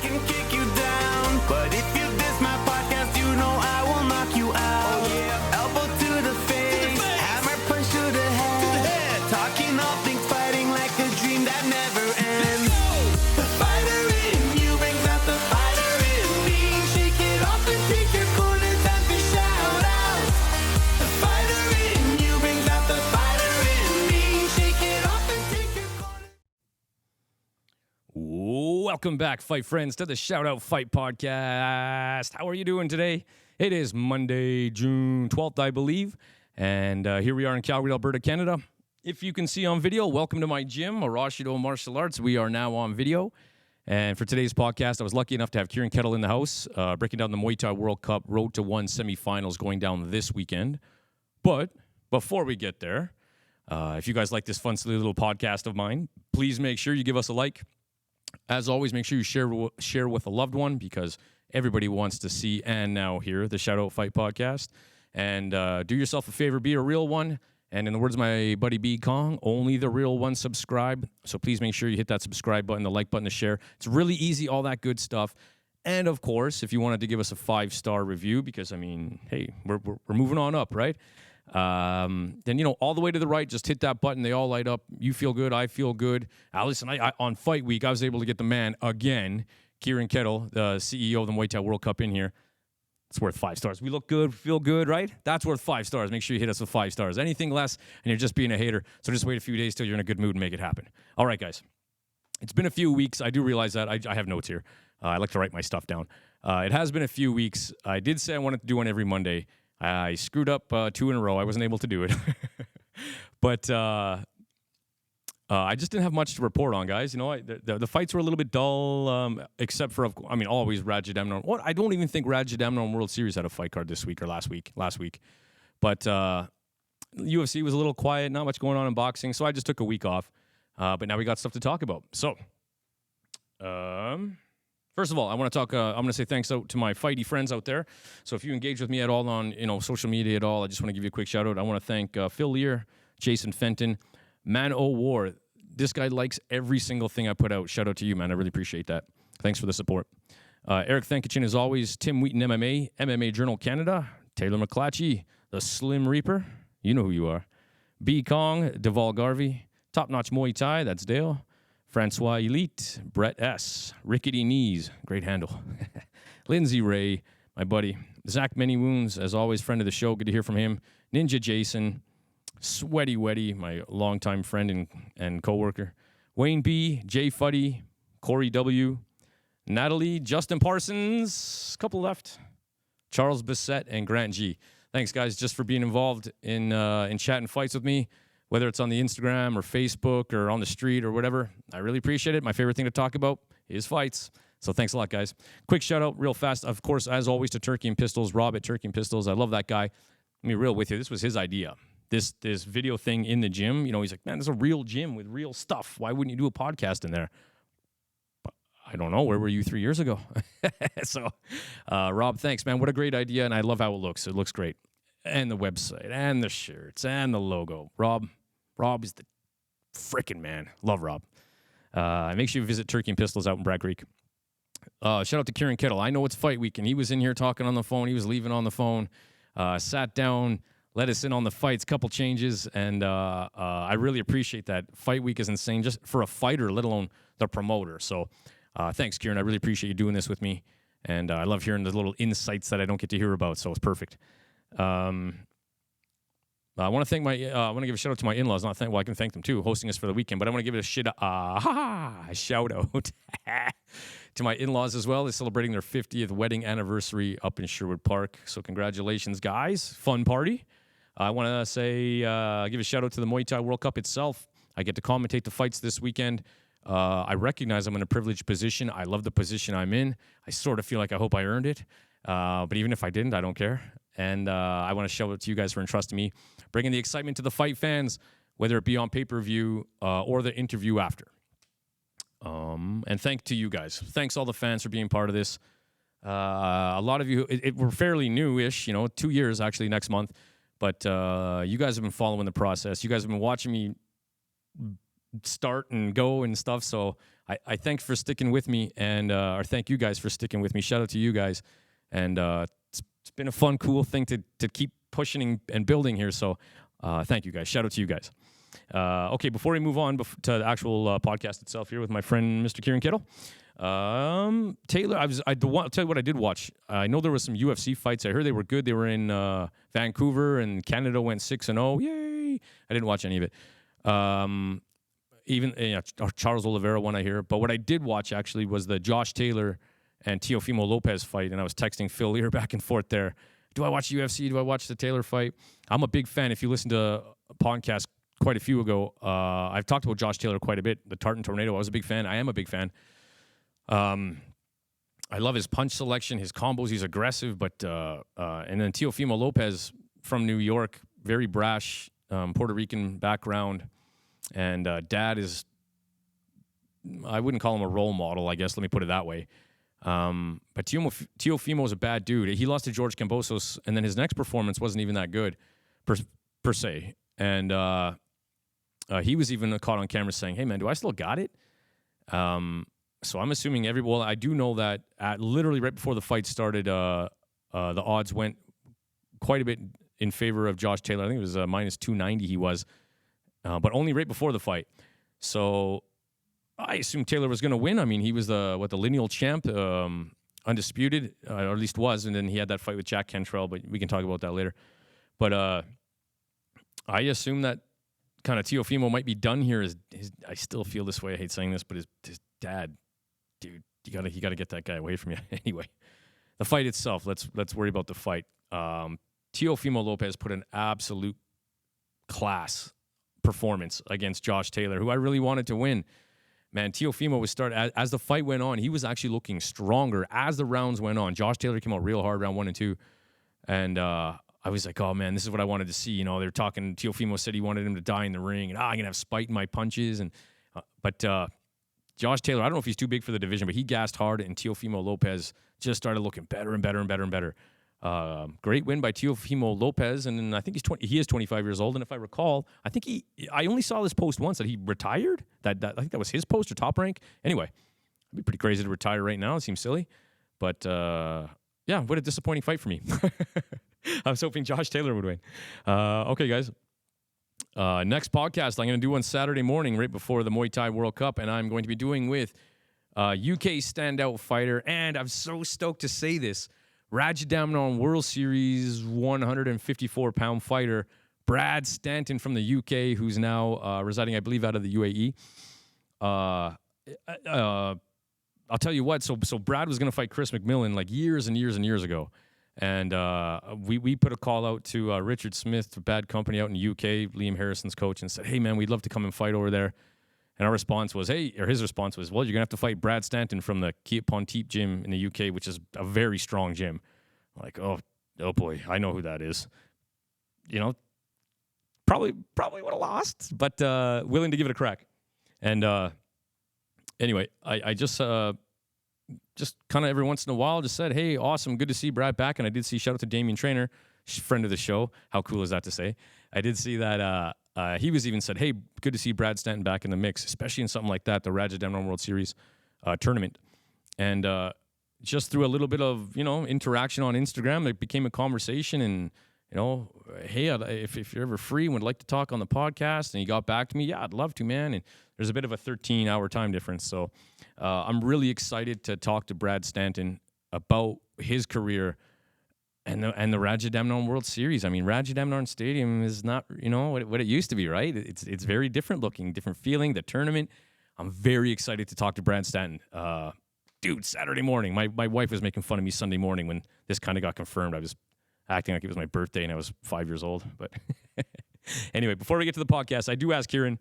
can kick you down. But if you diss my podcast, you know I will knock you out. Oh, yeah. Elbow to the face, hammer punch to the head. Talking all things fighting like a dream that never ends. The fighter in you brings out the fighter in me. Shake it off and take your corner, time to shout out. The fighter in you brings out the fighter in me. Shake it off and take your corner. Welcome back, fight friends, to the Shout Out Fight Podcast. How are you doing today? It is Monday, June 12th, I believe, and here we are in Calgary, Alberta, Canada. If you can see on video, welcome to my gym, Arashido Martial Arts. We are now on video, and for today's podcast, I was lucky enough to have Kieran Keddle in the house, breaking down the Muay Thai World Cup Road to 1 semifinals going down this weekend. But before we get there, if you guys like this fun, silly little podcast of mine, please make sure you give us a like. As always, make sure you share with a loved one, because everybody wants to see and now hear the Shout Out Fight Podcast. And do yourself a favor, be a real one. And in the words of my buddy B Kong, only the real ones subscribe. So please make sure you hit that subscribe button, the like button, the share. It's really easy, all that good stuff. And of course, if you wanted to give us a 5-star review, because I mean, hey, we're moving on up, right? Then, you know, all the way to the right, just hit that button. They all light up. You feel good. I feel good. Listen, on fight week, I was able to get the man again, Kieran Keddle, the CEO of the Muay Thai World Cup, in here. It's worth 5 stars. We look good, feel good, right? That's worth 5 stars. Make sure you hit us with 5 stars. Anything less, and you're just being a hater. So just wait a few days till you're in a good mood and make it happen. All right, guys. It's been a few weeks. I do realize that. I have notes here. I like to write my stuff down. It has been a few weeks. I did say I wanted to do one every Monday. I screwed up 2 in a row. I wasn't able to do it. But I just didn't have much to report on, guys. You know, the fights were a little bit dull, except for, I mean, always Rajid Amnon. What? I don't even think Rajid Amnon World Series had a fight card this week or last week. But UFC was a little quiet, not much going on in boxing, so I just took a week off. But now we got stuff to talk about. So, first of all, I want to talk. I'm going to say thanks out to my fighty friends out there. So if you engage with me at all on social media at all, I just want to give you a quick shout out. I want to thank Phil Lear, Jason Fenton, Man O War. This guy likes every single thing I put out. Shout out to you, man. I really appreciate that. Thanks for the support. Eric Thankachin, as always. Tim Wheaton, MMA Journal Canada. Taylor McClatchy, the Slim Reaper. You know who you are. B Kong, Deval Garvey. Top Notch Muay Thai. That's Dale. Francois Elite, Brett S., Rickety Knees, great handle. Lindsay Ray, my buddy. Zach Many Wounds, as always, friend of the show. Good to hear from him. Ninja Jason, Sweaty Weddy, my longtime friend and coworker. Wayne B., Jay Fuddy, Corey W., Natalie, Justin Parsons, couple left. Charles Bissett, and Grant G. Thanks, guys, just for being involved in chatting fights with me. Whether it's on the Instagram or Facebook or on the street or whatever, I really appreciate it. My favorite thing to talk about is fights. So thanks a lot, guys. Quick shout out real fast, of course, as always, to Turkey and Pistols, Rob at Turkey and Pistols. I love that guy. Let me be real with you. This was his idea. This video thing in the gym, he's like, man, there's a real gym with real stuff. Why wouldn't you do a podcast in there? But I don't know. Where were you 3 years ago? So, Rob, thanks, man. What a great idea, and I love how it looks. It looks great. And the website, and the shirts, and the logo. Rob is the frickin' man. Love Rob. Make sure you visit Turkey and Pistols out in Bragg Creek. Shout out to Kieran Keddle. I know it's fight week, and he was in here talking on the phone. He was leaving on the phone. Sat down, let us in on the fights, couple changes, and I really appreciate that. Fight week is insane, just for a fighter, let alone the promoter. So thanks, Kieran. I really appreciate you doing this with me, and I love hearing the little insights that I don't get to hear about, so it's perfect. I want to give a shout out to my in-laws. I can thank them too, hosting us for the weekend. But I want to give it a shout out to my in-laws as well. They're celebrating their 50th wedding anniversary up in Sherwood Park. So congratulations, guys! Fun party. I want to say give a shout out to the Muay Thai World Cup itself. I get to commentate the fights this weekend. I recognize I'm in a privileged position. I love the position I'm in. I sort of feel like I hope I earned it. But even if I didn't, I don't care. And I want to shout out to you guys for entrusting me, bringing the excitement to the fight fans, whether it be on pay-per-view or the interview after. And thank to you guys. Thanks all the fans for being part of this. A lot of you, we're fairly new-ish, 2 years actually next month. But you guys have been following the process. You guys have been watching me start and go and stuff. So I thank for sticking with me, and or thank you guys for sticking with me. Shout out to you guys, and it's been a fun, cool thing to keep pushing and building here. So thank you guys. Shout out to you guys. Okay, before we move on to the actual podcast itself here with my friend Mr. Kieran Keddle. Taylor, I'll tell you what I did watch. I know there was some UFC fights. I heard they were good. They were in Vancouver, and Canada went 6-0. Yay! I didn't watch any of it. Even Charles Oliveira one I hear. But what I did watch actually was the Josh Taylor and Teofimo Lopez fight, and I was texting Phil Lear back and forth there. Do I watch UFC? Do I watch the Taylor fight? I'm a big fan. If you listen to a podcast quite a few ago, I've talked about Josh Taylor quite a bit. The Tartan Tornado, I was a big fan. I am a big fan. I love his punch selection, his combos. He's aggressive, but and then Teofimo Lopez from New York, very brash, Puerto Rican background, and dad is, I wouldn't call him a role model, I guess. Let me put it that way. But Teofimo is a bad dude. He lost to George Kambosos, and then his next performance wasn't even that good, per se. And he was even caught on camera saying, "Hey man, do I still got it?" So I'm assuming I do know that literally right before the fight started, the odds went quite a bit in favor of Josh Taylor. I think it was minus 290 he was, but only right before the fight. So I assumed Taylor was going to win. I mean, he was the lineal champ, undisputed, or at least was, and then he had that fight with Jack Cantrell, but we can talk about that later. But I assume that kind of Teofimo might be done here. I still feel this way. I hate saying this, but his dad, dude, you gotta get that guy away from you. Anyway, the fight itself. Let's worry about the fight. Teofimo Lopez put an absolute class performance against Josh Taylor, who I really wanted to win. Man, Teofimo was as the fight went on, he was actually looking stronger as the rounds went on. Josh Taylor came out real hard round 1 and 2, and I was like, oh man, this is what I wanted to see. You know, they were talking. Teofimo said he wanted him to die in the ring, and I'm gonna have spite in my punches. And but Josh Taylor, I don't know if he's too big for the division, but he gassed hard, and Teofimo Lopez just started looking better and better and better and better. Great win by Teofimo Lopez, and I think he is 25 years old. And if I recall, I only saw this post once that he retired. That I think that was his post or Top Rank. Anyway, it'd be pretty crazy to retire right now. It seems silly, but yeah, what a disappointing fight for me. I was hoping Josh Taylor would win. Okay, guys. Next podcast I'm going to do on Saturday morning, right before the Muay Thai World Cup, and I'm going to be doing with UK standout fighter, and I'm so stoked to say this, Rajadamnern World Series 154-pound fighter, Brad Stanton from the UK, who's now residing, I believe, out of the UAE. I'll tell you what, so Brad was going to fight Chris McMillan like years and years and years ago. And we put a call out to Richard Smith, Bad Company out in the UK, Liam Harrison's coach, and said, hey, man, we'd love to come and fight over there. And his response was, well, you're going to have to fight Brad Stanton from the Keep Ponteep gym in the UK, which is a very strong gym. I'm like, oh boy, I know who that is. You know, probably would have lost, but willing to give it a crack. And anyway, I just kind of every once in a while just said, hey, awesome, good to see Brad back. And I did see, shout out to Damian Trainer, friend of the show. How cool is that to say? I did see that he was even said, hey, good to see Brad Stanton back in the mix, especially in something like that, the Rajadamnern World Series tournament. And just through a little bit of, interaction on Instagram, it became a conversation. And, hey, if you're ever free and would like to talk on the podcast, and he got back to me, yeah, I'd love to, man. And there's a bit of a 13-hour time difference. So I'm really excited to talk to Brad Stanton about his career and the Rajadamnern World Series. I mean, Rajadamnern Stadium is not, what it used to be, right? It's very different looking, different feeling, the tournament. I'm very excited to talk to Brad Stanton. Dude, Saturday morning. My wife was making fun of me Sunday morning when this kind of got confirmed. I was acting like it was my birthday and I was 5 years old. But anyway, before we get to the podcast, I do ask Kieran,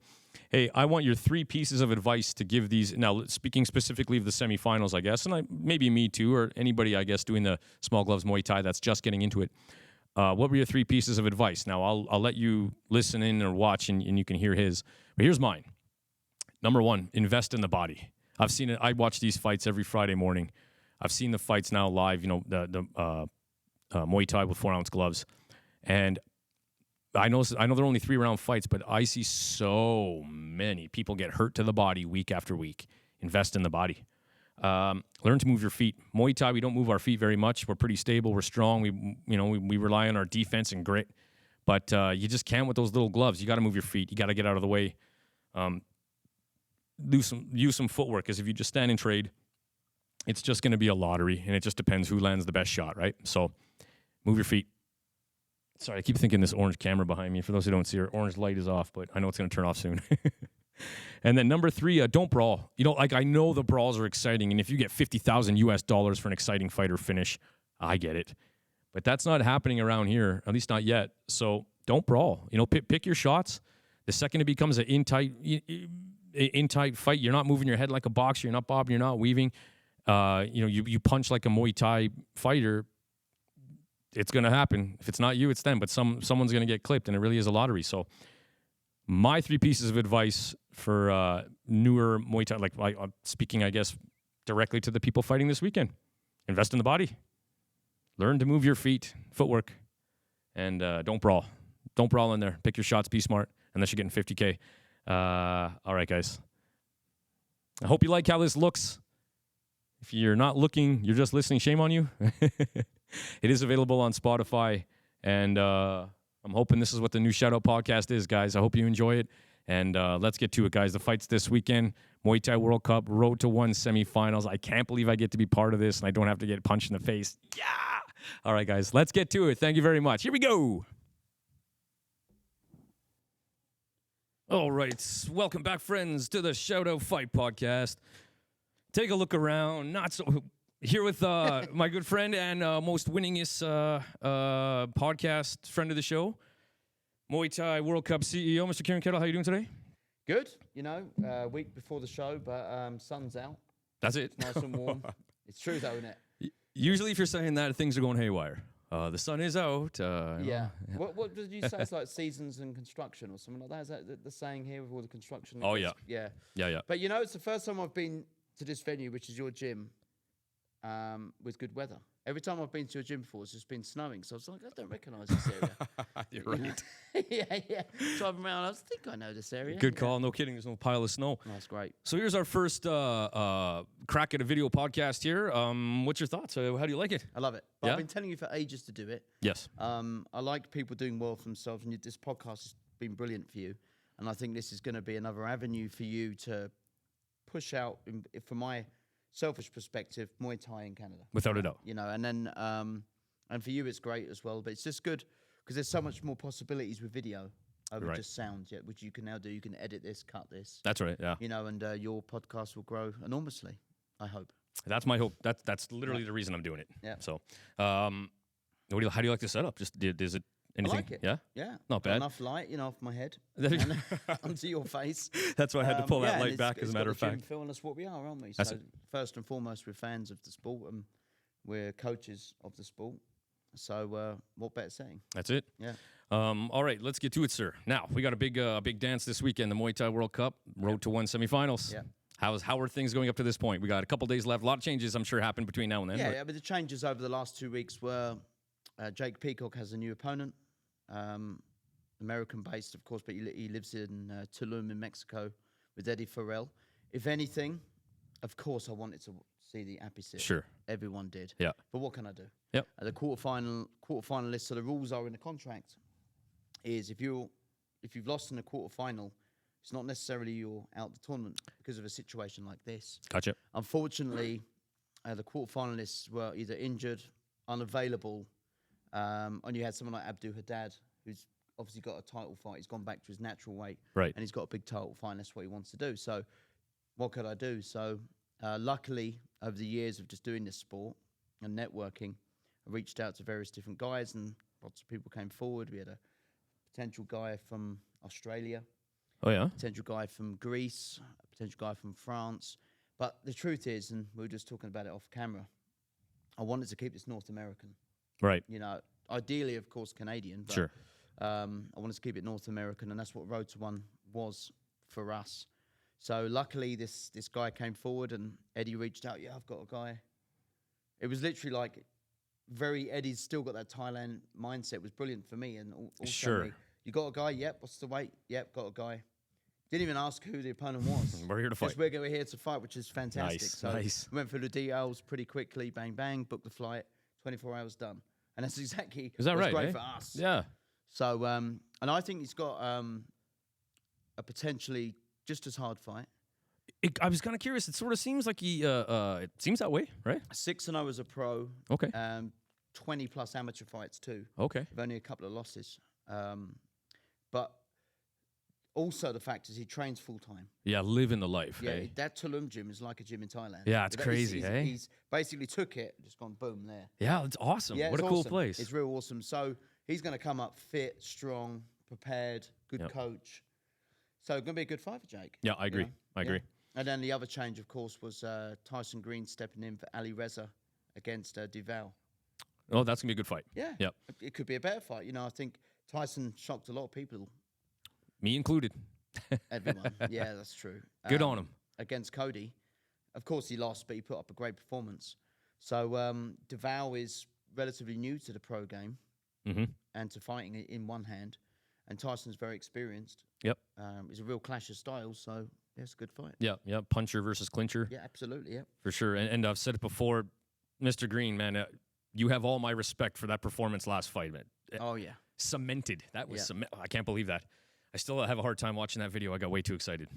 hey, I want your 3 pieces of advice to give these. Now, speaking specifically of the semifinals, I guess, and maybe me too, or anybody, I guess, doing the small gloves Muay Thai that's just getting into it. What were your 3 pieces of advice? Now, I'll let you listen in or watch and you can hear his. But here's mine. Number 1, invest in the body. I've seen it. I watch these fights every Friday morning. I've seen the fights now live, the Muay Thai with 4-ounce gloves. And I know they're only 3-round fights, but I see so many people get hurt to the body week after week. invest in the body. Learn to move your feet. Muay Thai, we don't move our feet very much. We're pretty stable. We're strong. We rely on our defense and grit. But you just can't with those little gloves. You got to move your feet. You got to get out of the way. Use some footwork, because if you just stand and trade, it's just going to be a lottery, and it just depends who lands the best shot, right? So move your feet. Sorry, I keep thinking this orange camera behind me. For those who don't see her, orange light is off, but I know it's going to turn off soon. And then number 3, don't brawl. I know the brawls are exciting, and if you get $50,000 for an exciting fighter finish, I get it. But that's not happening around here, at least not yet. So don't brawl. Pick your shots. The second it becomes an in-tight fight, you're not moving your head like a boxer. You're not bobbing. You're not weaving. You punch like a Muay Thai fighter. It's going to happen. If it's not you, it's them. But someone's going to get clipped, and it really is a lottery. So my 3 pieces of advice for newer Muay Thai, speaking, I guess, directly to the people fighting this weekend: invest in the body, learn to move your feet, footwork, and don't brawl. Don't brawl in there. Pick your shots. Be smart, unless you're getting $50K. All right, guys. I hope you like how this looks. If you're not looking, you're just listening, shame on you. It is available on Spotify, and I'm hoping this is what the new Shoutout podcast is, guys. I hope you enjoy it, and let's get to it, guys. The fights this weekend: Muay Thai World Cup, Road to 1 semifinals. I can't believe I get to be part of this, and I don't have to get punched in the face. Yeah! All right, guys, let's get to it. Thank you very much. Here we go. All right, welcome back, friends, to the Shoutout Fight Podcast. Take a look around. Here with my good friend and most winningest podcast friend of the show, Muay Thai World Cup CEO, Mr. Kieran Keddle. How you doing today? Good. Week before the show, but sun's out. That's it. It's nice and warm. It's true, though, isn't it? Usually, if you're saying that, things are going haywire. The sun is out. Yeah. What did you say? It's like seasons and construction or something like that. Is that the saying here with all the construction? Oh, yeah. Yeah. Yeah. But it's the first time I've been to this venue, which is your gym, with good weather. Every time I've been to a gym before, it's just been snowing. So I was like, I don't recognise this area. You're right. Yeah. Driving around, I think I know this area. Good call. No kidding. There's no pile of snow. Oh, that's great. So here's our first crack at a video podcast here. What's your thoughts? How do you like it? I love it. But Yeah? I've been telling you for ages to do it. Yes. I like people doing well for themselves, and this podcast has been brilliant for you. And I think this is going to be another avenue for you to push out, from my selfish perspective, Muay Thai in Canada. Without a doubt. And then, and for you, it's great as well. But it's just good because there's so much more possibilities with video over Right. just sound, which you can now do. You can edit this, cut this. That's right. Yeah. And your podcast will grow enormously, I hope. That's my hope. That's literally the reason I'm doing it. Yeah. So, how do you like the setup? Is it anything? I like it. Yeah. Yeah. Not Got bad. enough light, off my head There you and onto your face. That's why I had to pull that and light back, as a matter of fact. Feeling us what we are, aren't we? That's So it. first and foremost, we're fans of the sport, and we're coaches of the sport. So what better saying? That's it. Yeah. All right, let's get to it, sir. Now we got a big dance this weekend, the Muay Thai World Cup, Road to 1 semifinals. Yeah. How are things going up to this point? We got a couple days left. A lot of changes, I'm sure, happened between now and then. Yeah, but the changes over the last 2 weeks were Jake Peacock has a new opponent, American-based, of course, but he lives in Tulum in Mexico with Eddie Farrell. If anything, of course, I wanted to see the opposite. Sure. Everyone did. Yeah. But what can I do? Yep. The quarterfinalists, so the rules are in the contract, is if you've lost in the quarterfinal, it's not necessarily you're out the tournament because of a situation like this. Gotcha. Unfortunately, the quarterfinalists were either injured, unavailable, and you had someone like Abdul Haddad, who's obviously got a title fight. He's gone back to his natural weight, Right. and he's got a big title fight, and that's what he wants to do. So what could I do? So luckily, over the years of just doing this sport and networking, I reached out to various different guys, and lots of people came forward. We had a potential guy from Australia, Oh yeah. potential guy from Greece, a potential guy from France. But the truth is, and we were just talking about it off camera, I wanted to keep this North American. Right. Ideally, of course, Canadian. But, Sure. I wanted to keep it North American, and that's what Road to One was for us. So luckily, this guy came forward, and Eddie reached out. Yeah, I've got a guy. It was literally like Eddie's still got that Thailand mindset. It was brilliant for me, and also Sure. me. You got a guy? Yep. What's the weight? Yep, got a guy. Didn't even ask who the opponent was. We're here to fight. We're here to fight, which is fantastic. Nice, So nice. we went through the details pretty quickly. Bang, bang, booked the flight. 24 hours done. And that's exactly Is that what's right? great Eh? for us. Yeah. So, and I think he's got a potentially just as hard fight. I was kind of curious. It sort of seems like he. It seems that way, right? 6-0 as a pro. Okay. 20 plus amateur fights too. Okay. With only a couple of losses. But also the fact is he trains full time. Yeah, living the life. Yeah, eh? that Tulum gym is like a gym in Thailand. Yeah, it's That- crazy, he's, eh? He's basically took it, just gone boom there. Yeah, it's awesome. Yeah, What a it's cool awesome. place. It's real awesome. So he's going to come up fit, strong, prepared, good Yep. coach. So going to be a good fight for Jake. Yeah, I you agree. know? I agree. And then the other change, of course, was Tyson Green stepping in for Ali Reza against Duval. Oh, that's gonna be a good fight. Yeah. Yep. It could be a better fight. You know, I think Tyson shocked a lot of people. Me included. Everyone. Yeah, that's true. Good on him. Against Cody. Of course, he lost, but he put up a great performance. So Duval is relatively new to the pro game Mm-hmm. and to fighting in one hand. And Tyson's very experienced. Yep. It's a real clash of styles, so yeah, it's a good fight. Yeah. Yeah. Puncher versus clincher. Yeah, absolutely. Yeah. For sure. And I've said it before, Mr. Green, man, you have all my respect for that performance last fight, man. Oh yeah. Cemented. That was Yeah. I can't believe that. I still have a hard time watching that video. I got way too excited.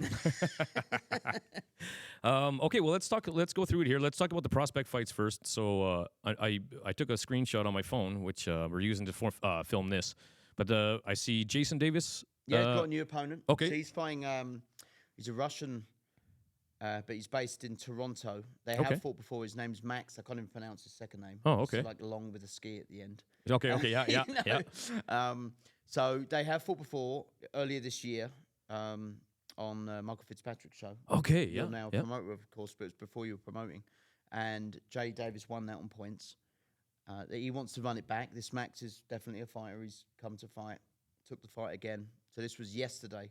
Okay, well let's go through it here. Let's talk about the prospect fights first. So I took a screenshot on my phone, which we're using to film this. But I see Jason Davis. Yeah, got a new opponent. okay. So he's fighting. He's a Russian, but he's based in Toronto. They Okay. have fought before. His name's Max. I can't even pronounce his second name. Oh, It's okay. like long with a ski at the end. Okay, yeah, yeah, You know? yeah. So they have fought before earlier this year on Michael Fitzpatrick's show. Okay, yeah. You're now a yeah. promoter, of course, but it's before you were promoting. And Jay Davis won that on points. He wants to run it back. This Max is definitely a fighter. He's come to fight, took the fight again. So this was yesterday.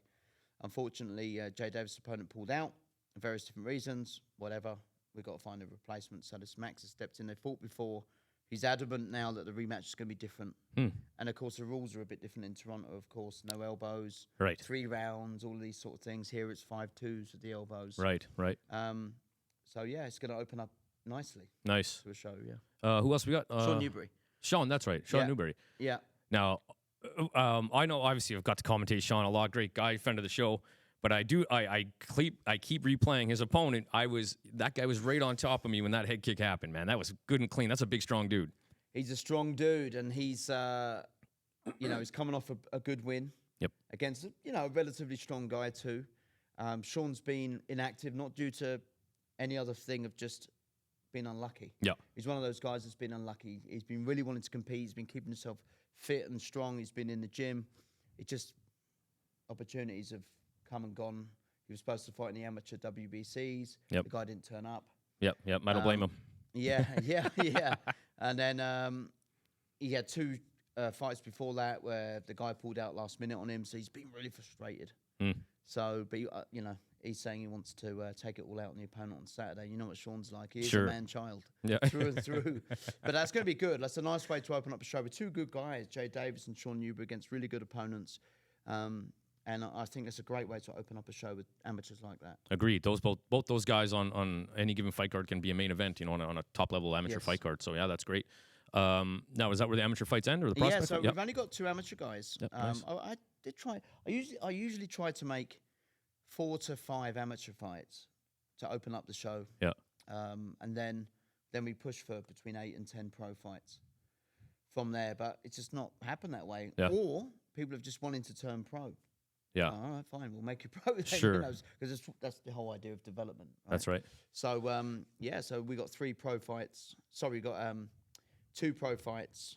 Unfortunately, Jay Davis' opponent pulled out for various different reasons. Whatever, we've got to find a replacement. So this Max has stepped in. They fought before. He's adamant now that the rematch is going to be different. And of course, the rules are a bit different in Toronto, of course. No elbows, Right. 3 rounds, all of these sort of things. Here it's 5-2s with the elbows. Right, right. So yeah, it's going to open up nicely Nice. to a show, yeah. Who else we got? Sean Newberry. Sean, that's right. Sean Yeah. Newberry. Yeah. Now, I know obviously I've got to commentate Sean a lot. Great guy, friend of the show. But I keep replaying his opponent. That guy was right on top of me when that head kick happened, man. That was good and clean. That's a big, strong dude. He's a strong dude, and he's, he's coming off a good win. Yep. Against, a relatively strong guy too. Sean's been inactive, not due to any other thing of just being unlucky. Yeah. He's one of those guys that's been unlucky. He's been really wanting to compete. He's been keeping himself fit and strong. He's been in the gym. It just, opportunities have come and gone. He was supposed to fight in the amateur WBCs. Yep. The guy didn't turn up. Yep. I don't blame him. Yeah. And then he had 2 fights before that where the guy pulled out last minute on him. So he's been really frustrated. So, but he's saying he wants to take it all out on the opponent on Saturday. You know what Sean's like. He is Sure. a man-child. Yeah. Through and through. But that's going to be good. That's a nice way to open up a show with 2 good guys, Jay Davis and Sean Newberry, against really good opponents. And I think it's a great way to open up a show with amateurs like that. Agreed. Both those guys on any given fight card can be a main event, on a top level amateur Yes. fight card. So yeah, that's great. Now, is that where the amateur fights end or the prospect? Yeah, so fight? we've only got 2 amateur guys. Yep, nice. I did try. I usually try to make 4 to 5 amateur fights to open up the show. Yeah. And then we push for between 8 and 10 pro fights from there. But it's just not happened that way. Yeah. Or people have just wanted to turn pro. Yeah. All right, fine. We'll make you pro. Then, Sure. Because that's the whole idea of development. Right? That's right. So so we got 3 pro fights. Sorry, we got 2 pro fights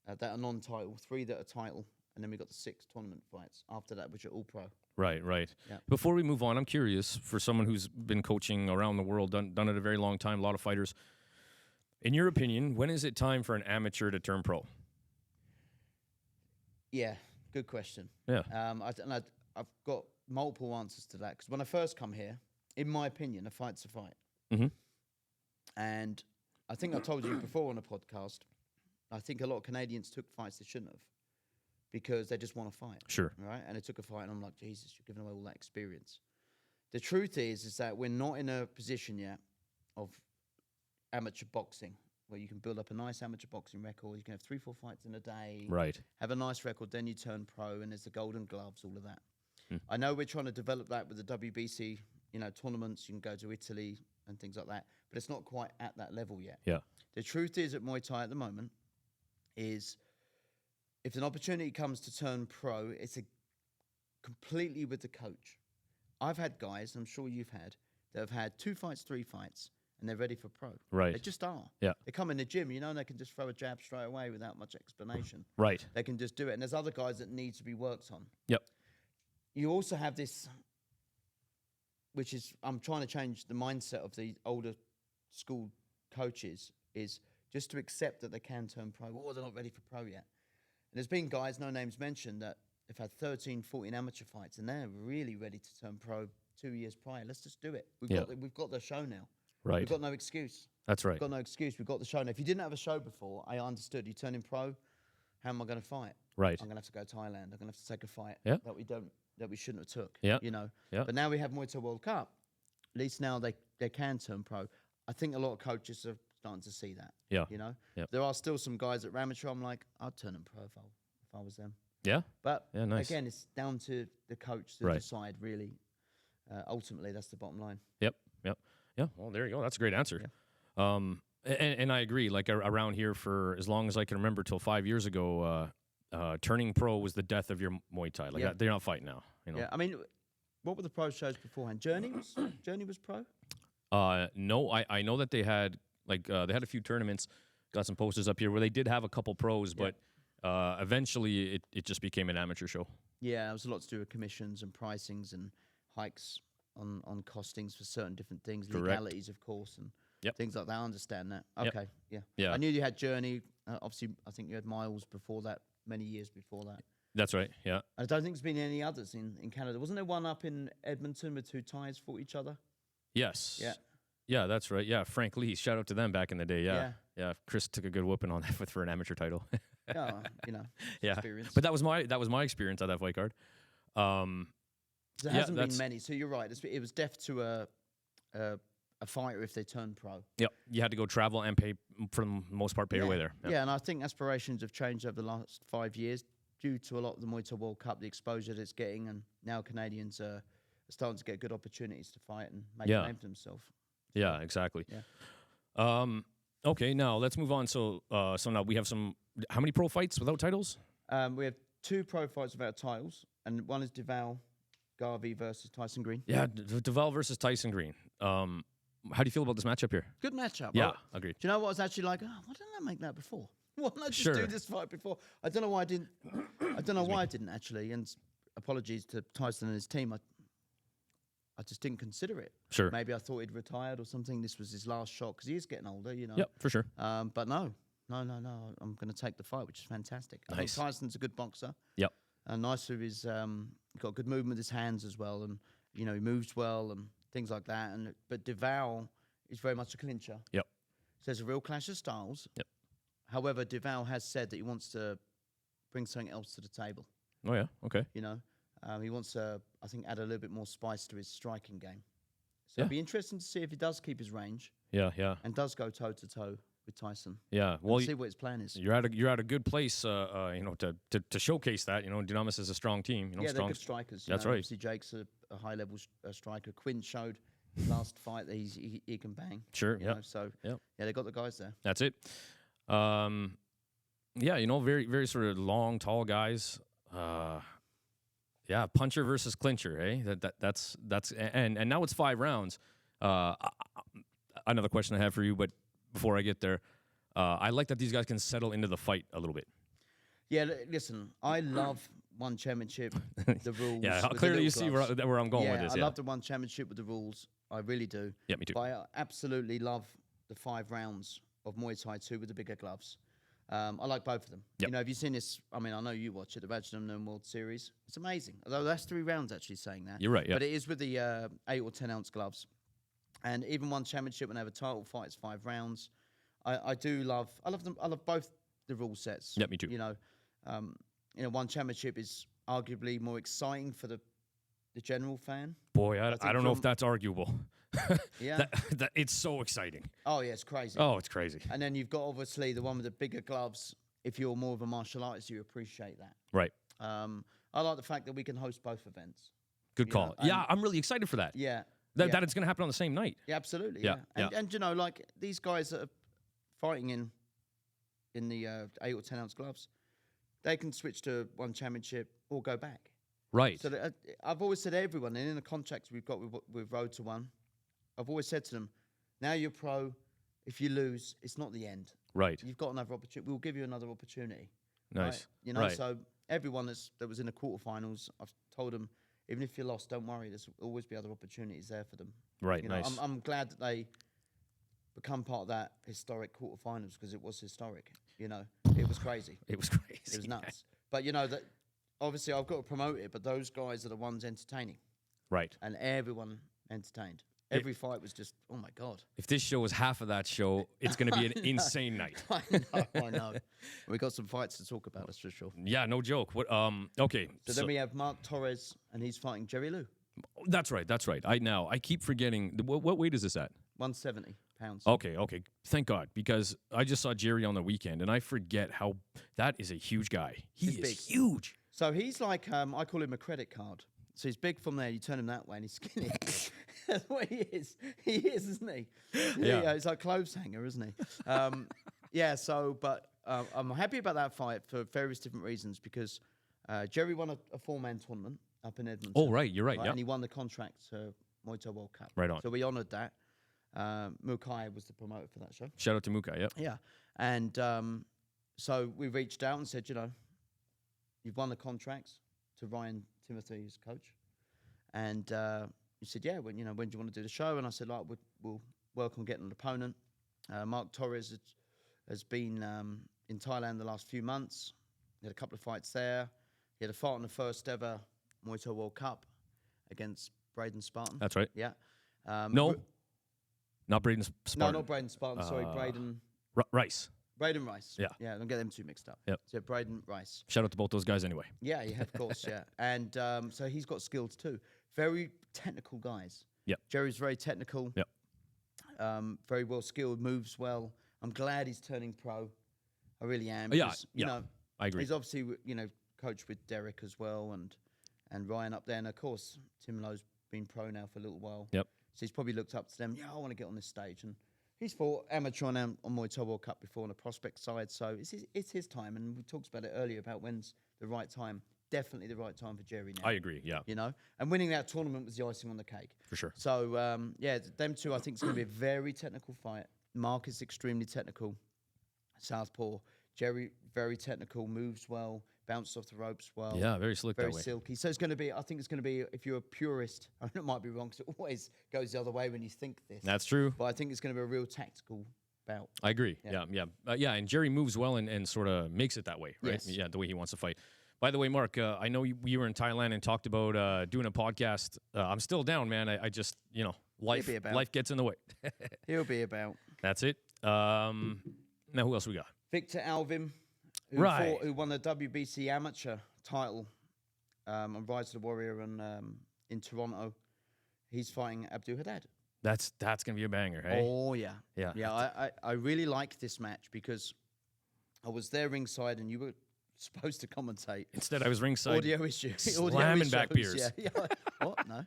that are non-title, 3 that are title, and then we got the 6 tournament fights after that, which are all pro. Right. Yeah. Before we move on, I'm curious, for someone who's been coaching around the world, done it a very long time, a lot of fighters. In your opinion, when is it time for an amateur to turn pro? Yeah, good question. Yeah. I've got multiple answers to that because when I first come here, in my opinion, a fight's a fight. Mm-hmm. And I think I told you before on a podcast, I think a lot of Canadians took fights they shouldn't have. because they just want to fight. Sure. Right? And it took a fight, and I'm like, Jesus, you're giving away all that experience. The truth is that we're not in a position yet of amateur boxing where you can build up a nice amateur boxing record. You can have 3-4 fights in a day. Right. Have a nice record, then you turn pro, and there's the golden gloves, all of that. I know we're trying to develop that with the WBC, tournaments. You can go to Italy and things like that, but it's not quite at that level yet. Yeah. The truth is at Muay Thai at the moment is if an opportunity comes to turn pro, it's completely with the coach. I've had guys, I'm sure you've had, that have had 2 fights, 3 fights, and they're ready for pro. Right. They just are. Yeah. They come in the gym, and they can just throw a jab straight away without much explanation. Right. They can just do it. And there's other guys that need to be worked on. Yep. You also have this, which is, I'm trying to change the mindset of the older school coaches, is just to accept that they can turn pro. Oh, they're not ready for pro yet. And there's been guys, no names mentioned, that have had 13, 14 amateur fights, and they're really ready to turn pro 2 years prior. Let's just do it. We've got the show now. Right. We've got no excuse. That's right. We've got no excuse. We've got the show now. If you didn't have a show before, I understood. You turn in pro, how am I going to fight? Right. I'm going to have to go to Thailand. I'm going to have to take a fight Yeah. that we shouldn't have took. Yeah. Yeah. But now we have Muay Thai World Cup. At least now they can turn pro. I think a lot of coaches are starting to see that. Yeah. Yeah. There are still some guys at amateur. I'm like, I'd turn them pro if I was them. Yeah. But Yeah, nice. again, it's down to the coach to Right. decide. Really, ultimately, that's the bottom line. Yep. Yeah. Well, there you go. That's a great answer. Yeah. And I agree. Like around here, for as long as I can remember, till 5 years ago, turning pro was the death of your Muay Thai. Like they're not fighting now. Yeah. I mean, what were the pro shows beforehand? Journey was pro. No, I know that they had they had a few tournaments. Got some posters up here where they did have a couple pros, but eventually it just became an amateur show. Yeah, it was a lot to do with commissions and pricings and hikes on costings for certain different things, Correct. legalities, of course, and things like that. I understand that. Okay, Yeah. I knew you had Journey. Obviously, I think you had Miles before that, many years before that. That's right. Yeah. I don't think there's been any others in Canada. Wasn't there one up in Edmonton where 2 Thais fought each other? Yes. Yeah. Yeah, that's right. Yeah, Frank Lee. Shout out to them back in the day. Yeah. Chris took a good whooping on that for an amateur title. Yeah, yeah. experience. But that was my experience at that fight card. There hasn't been many, so you're right. It was death to a fighter if they turned pro. Yep. You had to go travel and pay, for the most part, pay your way there. Yep. Yeah, and I think aspirations have changed over the last 5 years due to a lot of the Muay Thai World Cup, the exposure that it's getting, and now Canadians are starting to get good opportunities to fight and make a name for themselves. Yeah, exactly. Yeah. Okay, now let's move on. So now we have how many pro fights without titles? We have 2 pro fights without titles, and one is Deval Garvey versus Tyson Green. Yeah, Deval versus Tyson Green. How do you feel about this matchup here? Good matchup. Yeah, right? agreed. Do you know what I was actually like? Oh, why didn't I make that before? Why didn't I just do this fight before? I don't know why I didn't. I don't know why I didn't actually. And apologies to Tyson and his team. I just didn't consider it. Sure. Maybe I thought he'd retired or something. This was his last shot because he is getting older, Yep, for sure. But no. I'm going to take the fight, which is fantastic. I think Tyson's a good boxer. Yep. And nice with his, got good movement with his hands as well, and he moves well and things like that. But Deval is very much a clincher. Yep. So there's a real clash of styles. Yep. However, Deval has said that he wants to bring something else to the table. Oh yeah. Okay. He wants to, I think, add a little bit more spice to his striking game. So it'll be interesting to see if he does keep his range. Yeah. Yeah. And does go toe to toe with Tyson. Yeah. Well, see what his plan is. You're at a good place, to showcase that. Dynamis is a strong team. They're good strikers. That's right. Obviously, Jake's a high level striker. Quinn showed last fight that he can bang. Sure. So they got the guys there. That's it. Very very sort of long, tall guys. Puncher versus clincher, eh? That's and now it's 5 rounds. Another question I have for you, but before I get there, I like that these guys can settle into the fight a little bit. Yeah, listen, I love one championship, the rules. Yeah, clearly you see where I'm going with this. I love the one championship with the rules. I really do. Yeah, me too. But I absolutely love the 5 rounds of Muay Thai 2 with the bigger gloves. I like both of them. Yep. Have you seen this? I mean, I know you watch it, the Rajadamnern World Series. It's amazing. Although that's 3 rounds actually saying that. You're right, yeah. But it is with the 8 or 10 ounce gloves. And even one championship when they have a title fight, it's 5 rounds. I love them. I love both the rule sets. Yeah, me too. one championship is arguably more exciting for the general fan. Boy, I think don't know if from- that's arguable. Yeah. It's so exciting. Oh yeah, it's crazy. Oh, it's crazy. And then you've got obviously the one with the bigger gloves. If you're more of a martial artist, you appreciate that. Right. I like the fact that we can host both events. Good You call. know, Yeah, I'm really excited for that. Yeah. That it's going to happen on the same night. Yeah, absolutely. Yeah, Yeah. yeah. And like these guys that are fighting in the 8 or 10 ounce gloves, they can switch to one championship or go back. Right. So that, I've always said to everyone, and in the contracts we've got with Road to One, I've always said to them, now you're pro. If you lose, it's not the end. Right. You've got another opportunity. We'll give you another opportunity. Nice. Right? Right. So everyone that was in the quarterfinals, I've told them, even if you lost, don't worry. There's always be other opportunities there for them. Right. You know, Nice. I'm glad that they become part of that historic quarterfinals because it was historic. It was crazy. It was crazy. It was nuts. But that obviously I've got to promote it. But those guys are the ones entertaining, Right. and everyone entertained. Every fight was just, oh my god. If this show was half of that show, it's going to be an insane night. I know. We got some fights to talk about, that's for sure. Yeah, no joke. What? Okay. So then we have Mark Torres, and he's fighting Jerry Lou, That's right. That's right. I keep forgetting. What weight is this at? 170 pounds. Okay. Thank God, because I just saw Jerry on the weekend, and I forget how that is a huge guy. He's big. huge. So he's like, I call him a credit card. So he's big from there. You turn him that way, and he's skinny. That's what he is. He is, isn't he? Yeah. He's like clothes hanger, isn't he? Yeah. So, but I'm happy about that fight for various different reasons because Jerry won a 4-man tournament up in Edmonton. Oh, right. You're right. Yeah. And he won the contract to Muay Thai World Cup. Right on. So we honoured that. Mukai was the promoter for that show. Shout out to Muka. Yep. Yeah. And so we reached out and said, you've won the contracts to Ryan Timothy, his coach. And he said, yeah, when do you want to do the show? And I said, like, we'll work on getting an opponent. Mark Torres has been in Thailand the last few months. He had a couple of fights there. He had a fight on the first ever Muay Thai World Cup against Braden Spartan. That's right. Yeah. No. Not Braden Spartan. No, not Braden Spartan. Sorry, Braden. Rice. Braden Rice. Yeah. Yeah, don't get them two mixed up. Yep. So Braden Rice. Shout out to both those guys anyway. Yeah, of course, yeah. And so he's got skills too. Very technical guys. Yep. Jerry's very technical. Yep. Very well skilled, moves well. I'm glad he's turning pro. I really am. Yeah, because, I agree. He's obviously, coached with Derek as well and Ryan up there. And of course, Tim Lowe's been pro now for a little while. Yep. So he's probably looked up to them. Yeah, I want to get on this stage. And he's fought amateur on Muay Thai World Cup before on the prospect side. So it's his time. And we talked about it earlier about when's the right time. Definitely the right time for Jerry now. I agree. Yeah. And winning that tournament was the icing on the cake. For sure. So, them two, I think, is going to be a very technical fight. Mark is extremely technical. Southpaw. Jerry, very technical, moves well, bounced off the ropes well. Yeah, very slick Very that way. silky. So I think it's going to be, if you're a purist, I know it might be wrong because it always goes the other way when you think this. That's true. But I think it's going to be a real tactical bout. I agree. Yeah. Yeah. And Jerry moves well and sort of makes it that way, right? Yes. Yeah, the way he wants to fight. By the way, Mark, I know we were in Thailand and talked about doing a podcast. I'm still down, man. I just, life gets in the way. He'll be about. That's it. Now, who else we got? Victor Alvim, Right. who won the WBC amateur title on Rise of the Warrior in Toronto. He's fighting Abdul Haddad. That's gonna be a banger, hey? Oh, yeah. Yeah. Yeah, I really like this match because I was there ringside and you were supposed to commentate. Instead, I was ringside. Audio issue. Slamming back beers. Yeah. What? No.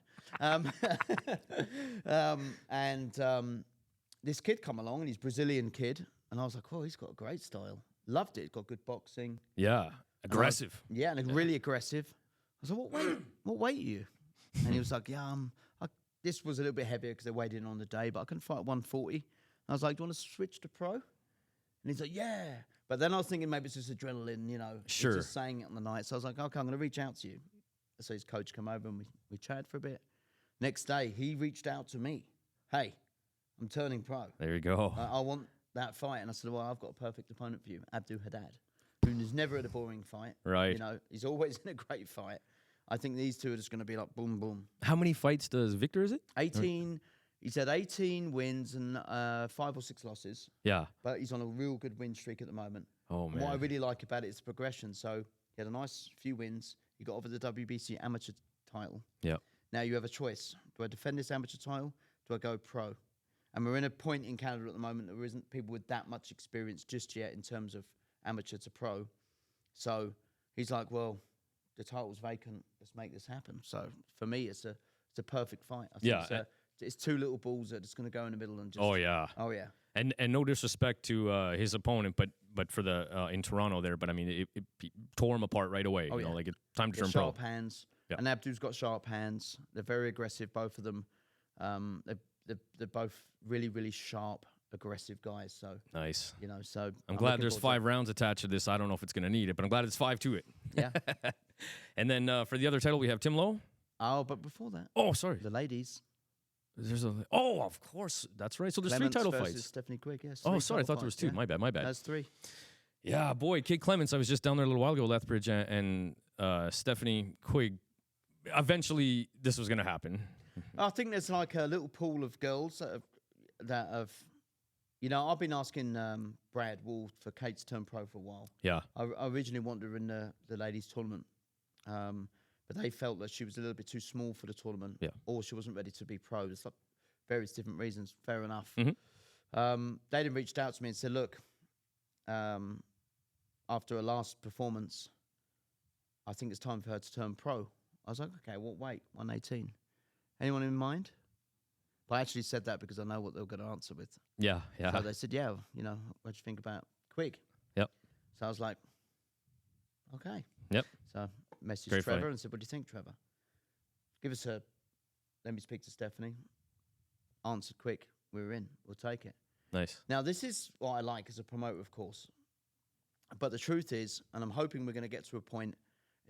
This kid come along, and he's Brazilian kid, and I was like, oh, he's got a great style. Loved it. Got good boxing. Yeah, aggressive. Yeah, and really aggressive. I was like, what weight are you? And he was like, yeah, this was a little bit heavier because they weighed in on the day, but I can fight 140. I was like, do you want to switch to pro? And he's like, yeah. But then I was thinking maybe it's just adrenaline, Sure. He's just saying it on the night. So I was like, okay, I'm going to reach out to you. So his coach came over and we chatted for a bit. Next day, he reached out to me. Hey, I'm turning pro. There you go. I want that fight. And I said, well, I've got a perfect opponent for you, Abdul Haddad, who's never had a boring fight. Right. He's always in a great fight. I think these two are just going to be like boom, boom. How many fights does Victor, is it? 18. He said 18 wins and 5 or 6 losses. Yeah. But he's on a real good win streak at the moment. Oh, And man. what I really like about it is the progression. So He had a nice few wins. He got over the WBC amateur title. Yeah. Now you have a choice. Do I defend this amateur title? Do I go pro? And we're in a point in Canada at the moment that there isn't people with that much experience just yet in terms of amateur to pro. So he's like, well, the title's vacant. Let's make this happen. So for me, it's a perfect fight. I think it's two little balls that it's going to go in the middle and just. Oh yeah. Oh yeah. And no disrespect to his opponent, but for the in Toronto there, but I mean it tore him apart right away. Oh, you know, yeah. like it's time to turn Sharp pro. hands. Yeah. And Abdu's got sharp hands. They're very aggressive, both of them. They're both really, really sharp, aggressive guys. So Nice. you know, so I'm glad looking there's forward 5 rounds attached to this. I don't know if it's going to need it, but I'm glad it's 5 to it. to it. Yeah. And then for the other title, we have Tim Lowe. Oh, but before that, Oh, sorry. the ladies. Of course. That's right. So there's Clements 3 title versus fights. Stephanie Quigg. Yes. Oh, 3 sorry. I title thought there was fights, 2. yeah. My bad. That's 3. Yeah, boy. Kate Clements. I was just down there a little while ago, Lethbridge, and Stephanie Quigg. Eventually, this was going to happen. I think there's like a little pool of girls that have, you know, I've been asking Brad Wall for Kate to turn pro for a while. Yeah. I originally wanted her in the ladies tournament, but they felt that she was a little bit too small for the tournament, or she wasn't ready to be pro. There's like various different reasons. Fair enough. They then reached out to me and said, look, after her last performance, I think it's time for her to turn pro. I was like, okay, well, wait, 118. Anyone in mind? But I actually said that because I know what they were going to answer with. Yeah. So they said, yeah, you know, what do you think about Quigg? Yep. So I was like, okay. Yep. So messaged Great Trevor fight. and said, what do you think, Trevor? Let me speak to Stephanie. Answered quick. We're in. We'll take it. Nice. Now, this is what I like as a promoter, of course. But the truth is, and I'm hoping we're going to get to a point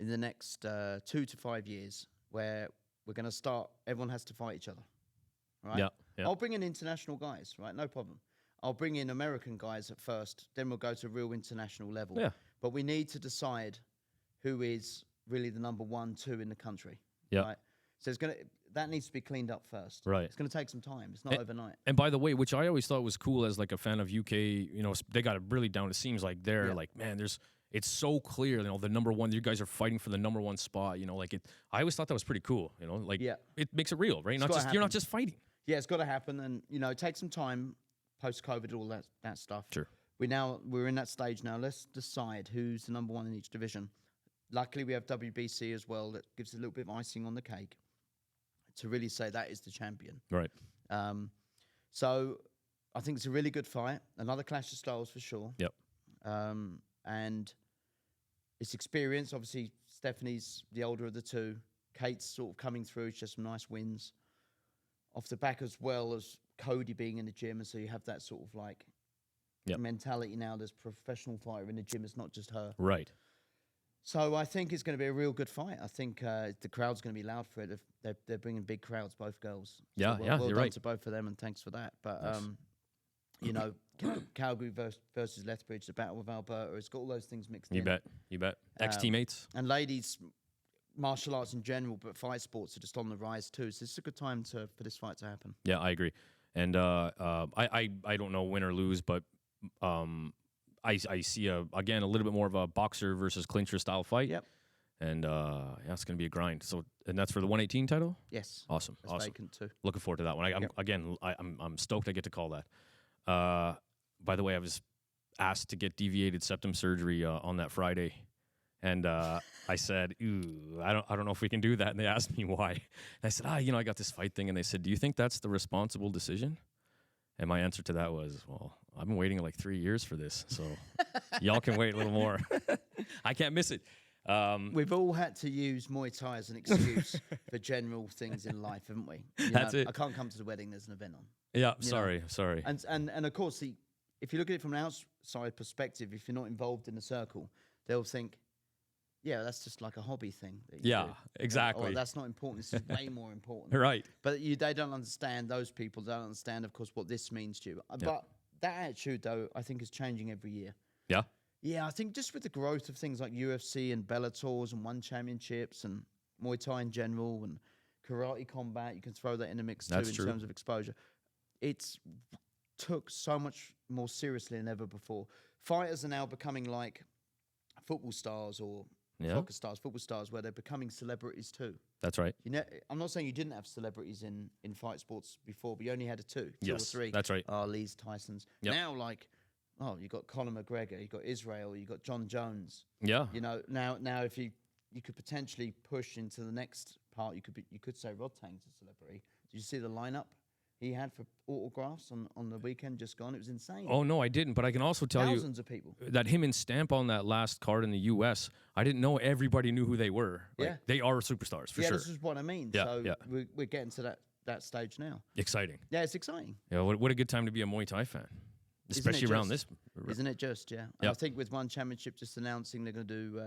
in the next 2 to 5 years where we're going to start, everyone has to fight each other. Right? Yeah. I'll bring in international guys, right? No problem. I'll bring in American guys at first, then we'll go to real international level. Yeah. But we need to decide who is really the number 1, 2 in the country. Yeah. Right? So that needs to be cleaned up first. Right. It's going to take some time. It's not overnight. And by the way, which I always thought was cool as like a fan of UK, you know, they got it really down. It seems like they're like, man, it's so clear, you know, the number 1, you guys are fighting for the number 1 spot, you know, like I always thought that was pretty cool, you know, like it makes it real, right? You're not just fighting. Yeah, it's got to happen. And, you know, it takes some time post-COVID, all that stuff. Sure. We're in that stage now. Let's decide who's the number 1 in each division. Luckily, we have WBC as well. That gives a little bit of icing on the cake to really say that is the champion. Right. So I think it's a really good fight. Another clash of styles for sure. Yep. And it's experience. Obviously, Stephanie's the older of the 2. Kate's sort of coming through. She has some nice wins off the back, as well as Cody being in the gym. And so you have that sort of like mentality now. There's a professional fighter in the gym. It's not just her. Right. So I think it's going to be a real good fight. I think the crowd's going to be loud for it. They're bringing big crowds, both girls. Yeah, So well you're done right to both of them, and thanks for that. But you know, Calgary versus Lethbridge, the battle with Alberta, it's got all those things mixed in. You bet. Ex-teammates. And ladies, martial arts in general, but fight sports are just on the rise too. So it's a good time for this fight to happen. Yeah, I agree. And I don't know win or lose, but I see again a little bit more of a boxer versus clincher style fight. Yep. And it's going to be a grind. So, and that's for the 118 title. Yes. Awesome. That's awesome. vacant too. Looking forward to that one. I'm stoked I get to call that. By the way, I was asked to get deviated septum surgery on that Friday, and I said, "Ooh, I don't know if we can do that." And they asked me why. And I said, I got this fight thing. And they said, "Do you think that's the responsible decision?" And my answer to that was, "Well, I've been waiting like 3 years for this, so y'all can wait a little more. I can't miss it." We've all had to use Muay Thai as an excuse for general things in life, haven't we? That's it. I can't come to the wedding. There's an event on. Yeah, sorry. And of course, if you look at it from an outside perspective, if you're not involved in the circle, they'll think, yeah, that's just like a hobby thing. That you do. Exactly. Or that's not important. This is way more important. Right. But they don't understand, those people don't understand, of course, what this means to you. But that attitude, though, I think is changing every year. Yeah. Yeah, I think just with the growth of things like UFC and Bellators and One Championships and Muay Thai in general and karate combat, you can throw that in the mix too in terms of exposure. It's took so much more seriously than ever before. Fighters are now becoming like football stars or Yeah. soccer stars, football stars, where they're becoming celebrities too. That's right. You know, I'm not saying you didn't have celebrities in fight sports before, but you only had two or Yes, three. that's right. Lee's, Tyson's. Yep. Now, like, you got Conor McGregor, you got Israel, you got John Jones. Yeah. You know, now if you could potentially push into the next part, you could say Rod Tang's a celebrity. Did you see the lineup he had for autographs on the weekend just gone? It was insane. Oh no, I didn't. But I can also tell you Thousands of people. that him and Stamp on that last card in the U.S. I didn't know everybody knew who they were. Like, Yeah. they are superstars for Yeah, sure. this is what I mean. Yeah, So yeah. we're getting to that stage now. Exciting. Yeah, it's exciting. Yeah, what a good time to be a Muay Thai fan, especially around this. Isn't it just, yeah? Yep. I think with one championship just announcing they're going to do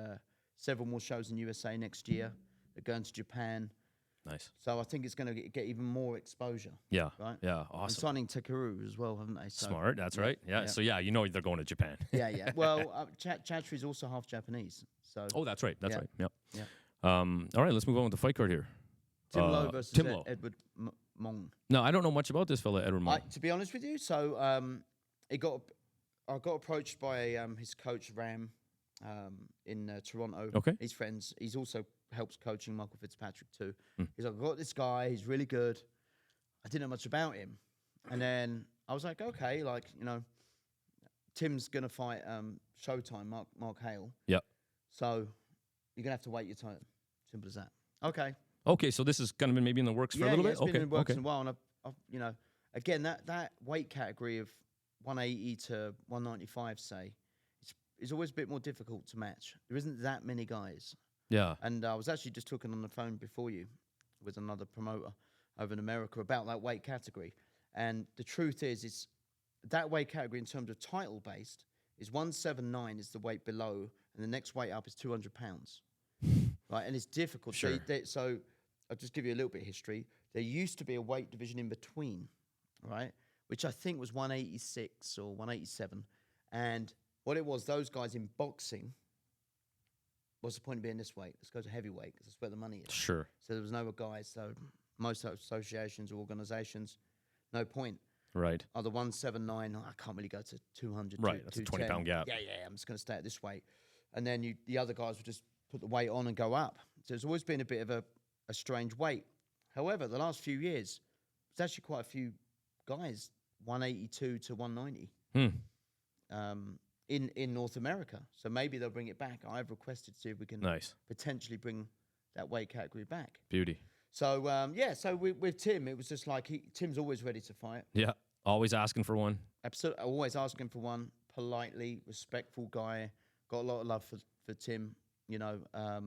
several more shows in USA next year. They're going to Japan. Nice. So I think it's going to get even more exposure. Yeah. Right? Yeah. And Awesome. signing Takeru as well, haven't they? So, Smart. That's right. Yeah. yeah. So yeah, you know they're going to Japan. Yeah, yeah. Well, Chatri's also half Japanese. So Oh, that's right. That's Yeah. right. Yep. Yeah. All right, let's move on with the fight card here. Tim Lowe versus Tim Lowe. Edward Mong. No, I don't know much about this fella, Edward Mong. To be honest with you, so I got approached by his coach Ram in Toronto. Okay. He's friends. He's also helps coaching Michael Fitzpatrick too. Mm. He's like, I got this guy. He's really good. I didn't know much about him, and then I was like, okay, like Tim's gonna fight Showtime Mark Hale. Yep. So you're gonna have to wait your time. Simple as that. Okay. Okay, so this has kind of been maybe in the works for a little bit. It's been in the works Okay. a while, and I've again that weight category of 180 to 195, say, is always a bit more difficult to match. There isn't that many guys, Yeah. and I was actually just talking on the phone before you with another promoter over in America about that weight category, and the truth is that weight category in terms of title based is 179 is the weight below, and the next weight up is 200 pounds, right? And it's difficult. Sure. So I'll just give you a little bit of history. There used to be a weight division in between, right, which I think was 186 or 187. And what it was, those guys in boxing, what's the point of being this weight? Let's go to heavyweight because that's where the money is. Sure. So there was no guys. So most associations or organizations, no point. Right. Either 179, I can't really go to 200. Right, that's a 20-pound gap. Yeah, I'm just going to stay at this weight. And then the other guys would just put the weight on and go up. So it's always been a bit of a strange weight. However, the last few years, there's actually quite a few guys, 182 to 190, in North America. So maybe they'll bring it back. I've requested to see if we can Nice. potentially bring that weight category back. Beauty. So, so with Tim, it was just like Tim's always ready to fight. Yeah. Always asking for one. Absolutely. Always asking for one. Politely, respectful guy. Got a lot of love for Tim. I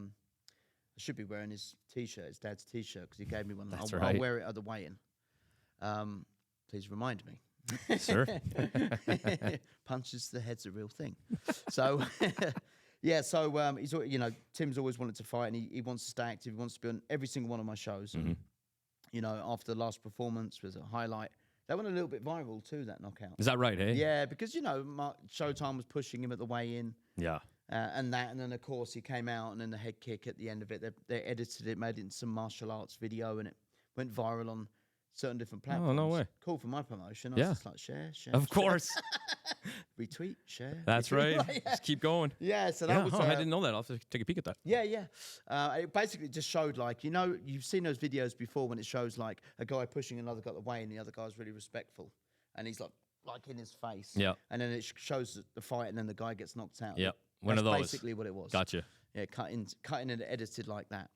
should be wearing his T-shirt, his dad's T-shirt, because he gave me one. That's I'll right. wear it at the weigh-in. Please remind me. Sir. Punches to the head's a real thing. So, yeah. So he's Tim's always wanted to fight, and he wants to stay active. He wants to be on every single one of my shows. Mhm. And, after the last performance was a highlight. That went a little bit viral too. That knockout. Is that right, hey? Yeah, because Showtime was pushing him at the weigh-in. Yeah. And then of course he came out, and then the head kick at the end of it. They edited it, made it into some martial arts video, and it went viral on certain different platforms. Oh, no way. Cool for my promotion. I Yeah. was just like, share. Of course. Retweet, share. That's retweet. right. Yeah. Just keep going. Yeah, so that Yeah, was. I didn't know that. I'll have to take a peek at that. Yeah. It basically just showed you've seen those videos before when it shows like a guy pushing another guy away, and the other guy's really respectful, and he's like in his face. Yeah. And then it shows the fight, and then the guy gets knocked out. Yep. One That's of those. basically what it was. Gotcha. Yeah, cutting and edited like that.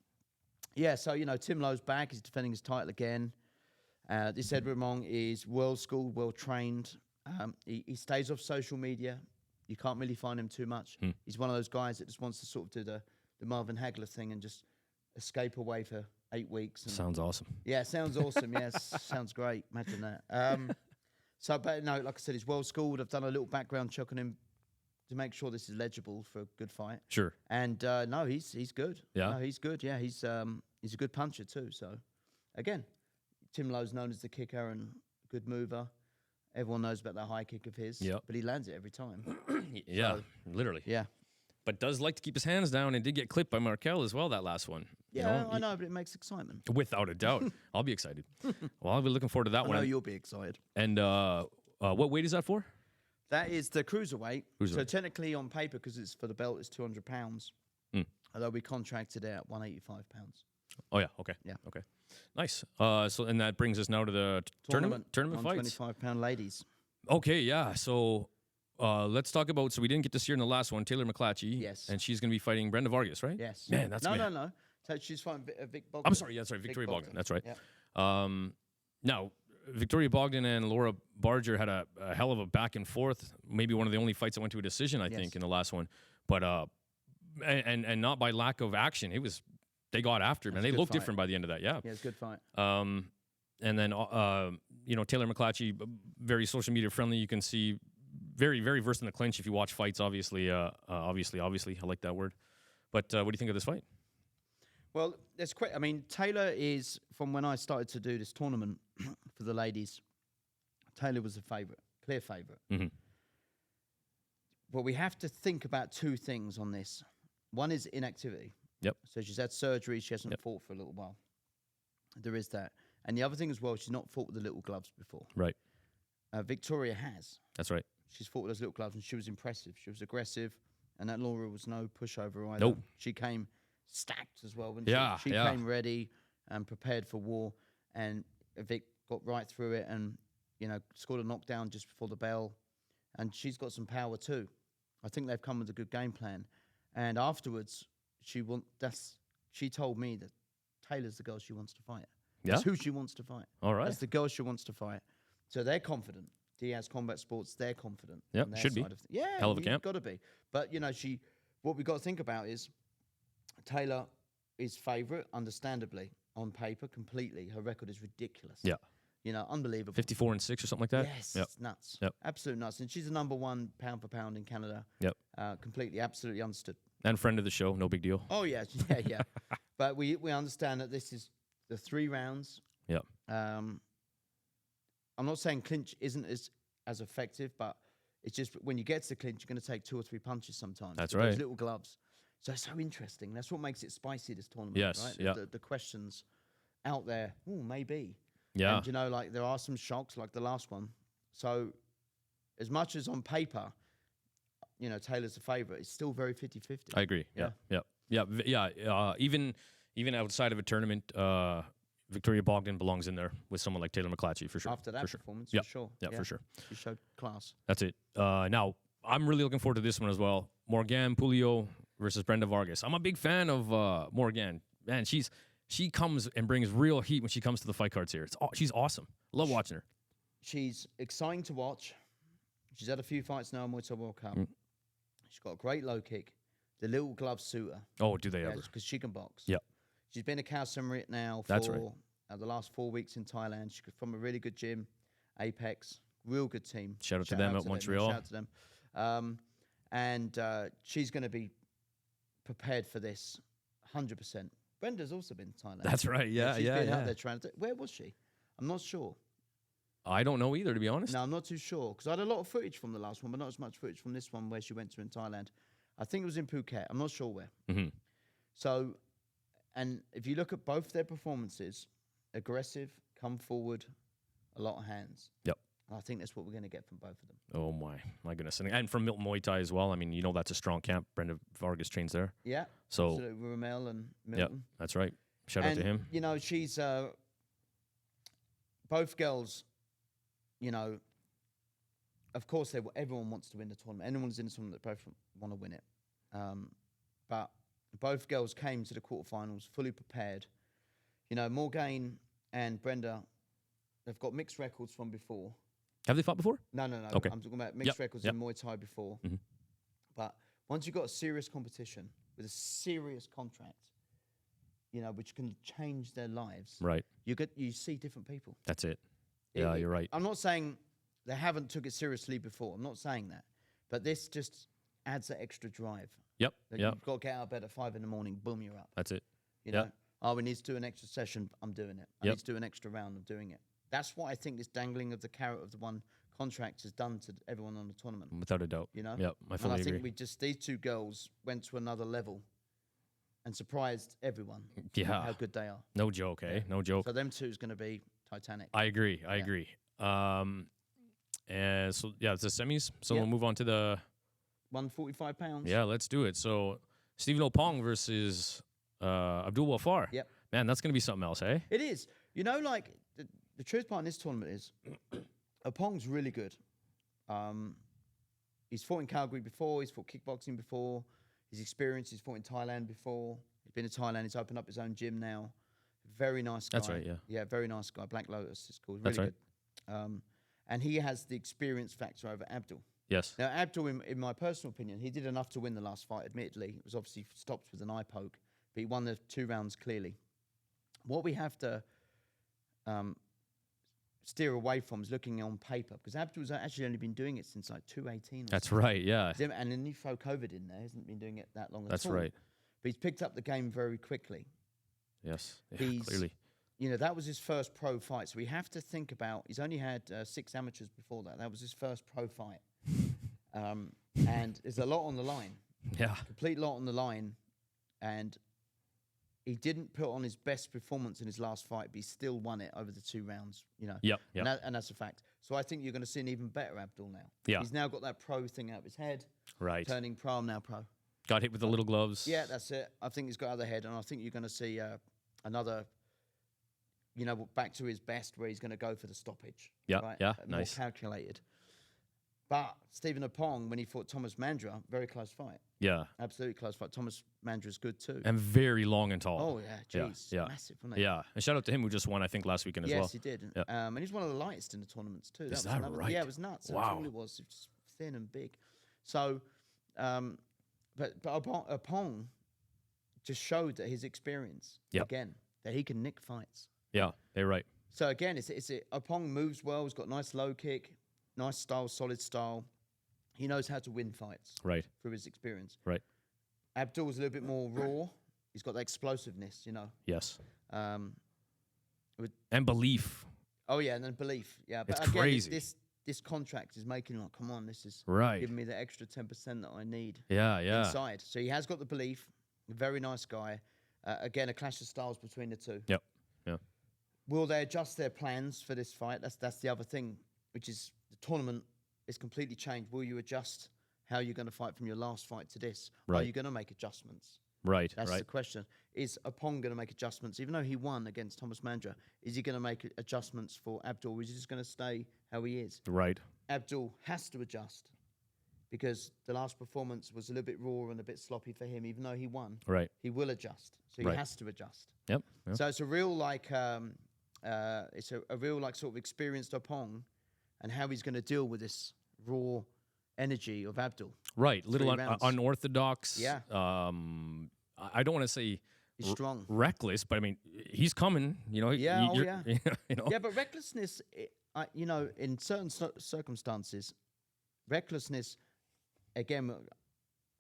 Yeah, so Tim Lowe's back. He's defending his title again. This Edward Mong is world schooled, well trained. He stays off social media. You can't really find him too much. He's one of those guys that just wants to sort of do the Marvin Hagler thing and just escape away for 8 weeks. And Sounds awesome. yeah, sounds awesome. Yes, sounds great. Imagine that. But no, like I said, he's well schooled. I've done a little background check on him to make sure this is legible for a good fight. Sure. And no, he's good. Yeah? No, he's good. Yeah, he's a good puncher too. So, again, Tim Lowe's known as the kicker and good mover. Everyone knows about that high kick of his. Yep. But he lands it every time. Yeah, literally. Yeah. But does like to keep his hands down, and did get clipped by Markel as well, that last one. Yeah, I know, but it makes excitement. Without a doubt. I'll be excited. Well, I'll be looking forward to that I one. know you'll be excited. And what weight is that for? That is the cruiserweight. So Cruiserweight. technically on paper, because it's for the belt, it's 200 pounds. Although we contracted at £185. Oh yeah. Okay. Yeah. Okay. Nice. So and that brings us now to the tournament fights. £125 ladies. Okay. Yeah. So let's talk about. So we didn't get to see her in the last one, Taylor McClatchy. Yes. And she's going to be fighting Brenda Vargas, right? Yes. Man, that's no. So she's fighting Vic Bogdan. I'm sorry. Yeah, sorry. Victoria Bogdan. That's right. Yeah. Now, Victoria Bogdan and Laura Barger had a hell of a back and forth. Maybe one of the only fights that went to a decision, I think, in the last one. But and not by lack of action. It was they got after him, and they looked different by the end of that. Yeah. Yeah, it's a good fight. And then Taylor McClatchy, very social media friendly. You can see very very versed in the clinch. If you watch fights, obviously, I like that word. But what do you think of this fight? Well, it's quick. I mean, Taylor is, from when I started to do this tournament for the ladies, Taylor was a favourite, clear favourite. Mm-hmm. But we have to think about two things on this. One is inactivity. Yep. So she's had surgery. She hasn't fought for a little while. There is that. And the other thing as well, she's not fought with the little gloves before. Right. Victoria has. That's right. She's fought with those little gloves, and she was impressive. She was aggressive, and that Laura was no pushover either. Nope. She came stacked as well. When she yeah. came ready and prepared for war, and Vic got right through it, and scored a knockdown just before the bell, and she's got some power too. I think they've come with a good game plan, and afterwards she told me that Taylor's the girl she wants to fight. Yeah? That's who she wants to fight. All right. That's the girl she wants to fight. So they're confident. Diaz Combat Sports, they're confident. Yep, should be. Yeah, hell of a camp. Got to be. But what we've got to think about is Taylor is favourite, understandably, on paper, completely. Her record is ridiculous. Yeah. Unbelievable. 54-6 or something like that. Yes, Yep. it's nuts. Yep. Absolute nuts. And she's the number one pound for pound in Canada. Yep. Completely, absolutely understood. And friend of the show, no big deal. Oh, yeah. But we understand that this is the 3 rounds. Yeah. I'm not saying clinch isn't as effective, but it's just when you get to the clinch, you're going to take 2 or 3 punches sometimes. That's with right. Those little gloves. So it's so interesting. That's what makes it spicy, this tournament. Yes, right? yeah. The questions out there, maybe. Yeah. And, there are some shocks, like the last one. So as much as on paper, Taylor's a favourite, it's still very 50-50. I agree. Yeah. Even outside of a tournament, Victoria Bogdan belongs in there with someone like Taylor McClatchy for sure. After that for performance, sure. for sure. Yeah, for sure. She showed class. That's it. Now, I'm really looking forward to this one as well. Morgan Pulio versus Brenda Vargas. I'm a big fan of Morgan. Man, she comes and brings real heat when she comes to the fight cards here. She's awesome. Love watching her. She's exciting to watch. She's had a few fights now in Muay Thai World Cup. She's got a great low kick. The little gloves suit her. Oh, do they ever? Because she can box. Yep. She's been a Khao Samrit now for That's right. The last 4 weeks in Thailand. She's from a really good gym, Apex, real good team. Shout out to them at Montreal. Shout out to them. And she's going to be prepared for this 100%. Brenda's also been to Thailand. That's right. Yeah, She's been out there trying to. Where was she? I'm not sure. I don't know either, to be honest. No, I'm not too sure. Because I had a lot of footage from the last one, but not as much footage from this one where she went to in Thailand. I think it was in Phuket. I'm not sure where. Mm-hmm. So, and if you look at both their performances, aggressive, come forward, a lot of hands. Yep. I think that's what we're going to get from both of them. Oh, my goodness. And from Milton Muay Thai as well. I mean, that's a strong camp. Brenda Vargas trains there. Yeah. So, absolutely. Ramel and Milton. Yeah, that's right. Shout out to him. She's both girls, of course, everyone wants to win the tournament. Anyone who's in the tournament, they both want to win it. But both girls came to the quarterfinals fully prepared. Morgan and Brenda, they've got mixed records from before. Have they fought before? No. Okay. I'm talking about mixed records in Muay Thai before. Mm-hmm. But once you've got a serious competition with a serious contract, which can change their lives. Right. You see different people. That's it. Yeah, you're right. I'm not saying they haven't took it seriously before. I'm not saying that. But this just adds that extra drive. Yep. You've got to get out of bed at 5 a.m. Boom, you're up. That's it. We need to do an extra session. I'm doing it. I need to do an extra round. I'm doing it. That's what I think this dangling of the carrot of the one contract has done to everyone on the tournament. Without a doubt. Yep, I fully agree. And I think these two girls went to another level and surprised everyone. Yeah. How good they are. No joke, eh? No joke. So them two is going to be Titanic. I agree. And so, it's the semis. So we'll move on to the 145 pounds. Yeah, let's do it. So Stephen Opong versus Abdul Wafar. Yep. Man, that's going to be something else, eh? It is. You know, like the truth behind this tournament is Opong's really good. He's fought in Calgary before. He's fought kickboxing before. He's experienced. He's fought in Thailand before. He's been to Thailand. He's opened up his own gym now. Very nice guy. That's right, yeah. Yeah, very nice guy. Black Lotus is called. Really That's right. good. And he has the experience factor over Abdul. Yes. Now, Abdul, in my personal opinion, he did enough to win the last fight, admittedly. It was obviously stopped with an eye poke, but he won the 2 rounds clearly. What we have to steer away from is looking on paper, because Abdul's actually only been doing it since like 2018. That's right, yeah. And then you throw COVID in there. He hasn't been doing it that long That's at all. right. But he's picked up the game very quickly. Yes. Yeah, clearly. You know, that was his first pro fight. So we have to think about, he's only had 6 amateurs before that. That was his first pro fight. And there's a lot on the line. Yeah. Complete lot on the line. And he didn't put on his best performance in his last fight, but he still won it over the 2 rounds, you know. Yep, yep. And that's a fact. So I think you're going to see an even better Abdul now. Yeah. He's now got that pro thing out of his head. Right. Turning pro, I'm now pro. Got hit with the little gloves. Yeah, that's it. I think he's got out of the head, and I think you're going to see another, you know, back to his best, where he's going to go for the stoppage. Yeah, right? yeah, More nice. calculated. But Stephen Opong, when he fought Thomas Mandra, very close fight. Yeah. Absolutely close fight. Thomas Mandra's good too. And very long and tall. Oh, yeah, jeez. Yeah. Massive, wasn't it? Yeah. And shout out to him who just won, I think, last weekend as well. Yes, he did. Yep. And he's one of the lightest in the tournaments too. Is was that another- right? Yeah, it was nuts. Wow. That's all it was. It was just thin and big. So, but Opong just showed that his experience, Yep. again, that he can nick fights. Yeah, they're right. So again, Opong moves well. He's got nice low kick, nice style, solid style. He knows how to win fights Right. through his experience. Right. Abdul's a little bit more raw. He's got that explosiveness, you know. Yes. Um, And belief. oh yeah, and then belief. Yeah, but It's again, crazy. This contract is making like, come on, this is Right. giving me the extra 10% that I need Yeah, yeah. inside. So he has got the belief. Very nice guy. Again, a clash of styles between the two. Yep. Yeah. Will they adjust their plans for this fight? That's the other thing, which is the tournament is completely changed. Will you adjust how you're going to fight from your last fight to this? Are Right. you going to make adjustments? Right. That's right. the question. Is Opong going to make adjustments? Even though he won against Thomas Mandra, is he going to make adjustments for Abdul, or is he just going to stay how he is? Right. Abdul has to adjust because the last performance was a little bit raw and a bit sloppy for him. Even though he won, Right. he will adjust. So he Right. has to adjust. Yep. Yep. So it's a real like it's a real like sort of experienced Opong, and how he's going to deal with this raw energy of Abdul. Right. Little 3 rounds. unorthodox. Yeah. I don't want to say He's strong. reckless, but I mean, he's coming. You know. Yeah, oh, you're- yeah. You know. Yeah, but recklessness, you know, in certain circumstances, recklessness, again,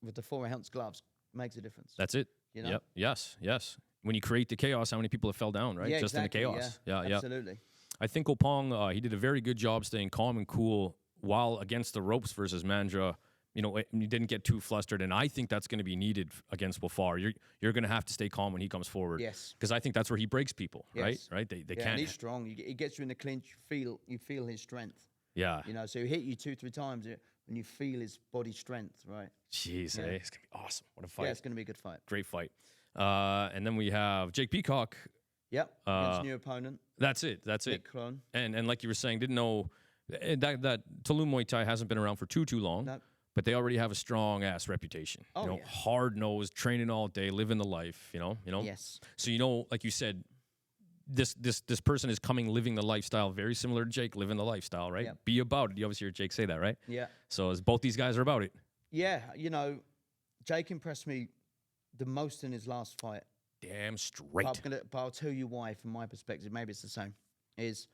with the 4-ounce gloves, makes a difference. That's it. You know? Yep. Yes. Yes. When you create the chaos, how many people have fell down, right? Yeah, Just exactly, in the chaos. Yeah. Yeah. Absolutely. I think Opong, he did a very good job staying calm and cool while against the ropes versus Mandra. You know, you didn't get too flustered, and I think that's going to be needed against Wafar. You're going to have to stay calm when he comes forward. Yes. Because I think that's where he breaks people, Yes. right? Right? They Yeah, can't. and he's strong. He gets you in the clinch. You feel his strength. Yeah. You know, so he hit you 2-3 times, and you feel his body strength, right? Jeez, Yeah. it's going to be awesome. What a fight. Yeah, it's going to be a good fight. Great fight. And then we have Jake Peacock. Yep. Against new opponent, That's it. That's it. Nick Krohn. And like you were saying, didn't know that Tulum Muay Thai hasn't been around for too long. No. But they already have a strong ass reputation. Oh, you know, yeah. hard nosed, training all day, living the life. You know. Yes. So you know, like you said, this person is coming, living the lifestyle, very similar to Jake, living the lifestyle, right? Yep. Be about it. You always hear Jake say that, right? Yeah. So as both these guys are about it. Yeah, you know, Jake impressed me the most in his last fight. Damn straight. But I'll tell you why, from my perspective, maybe it's the same, is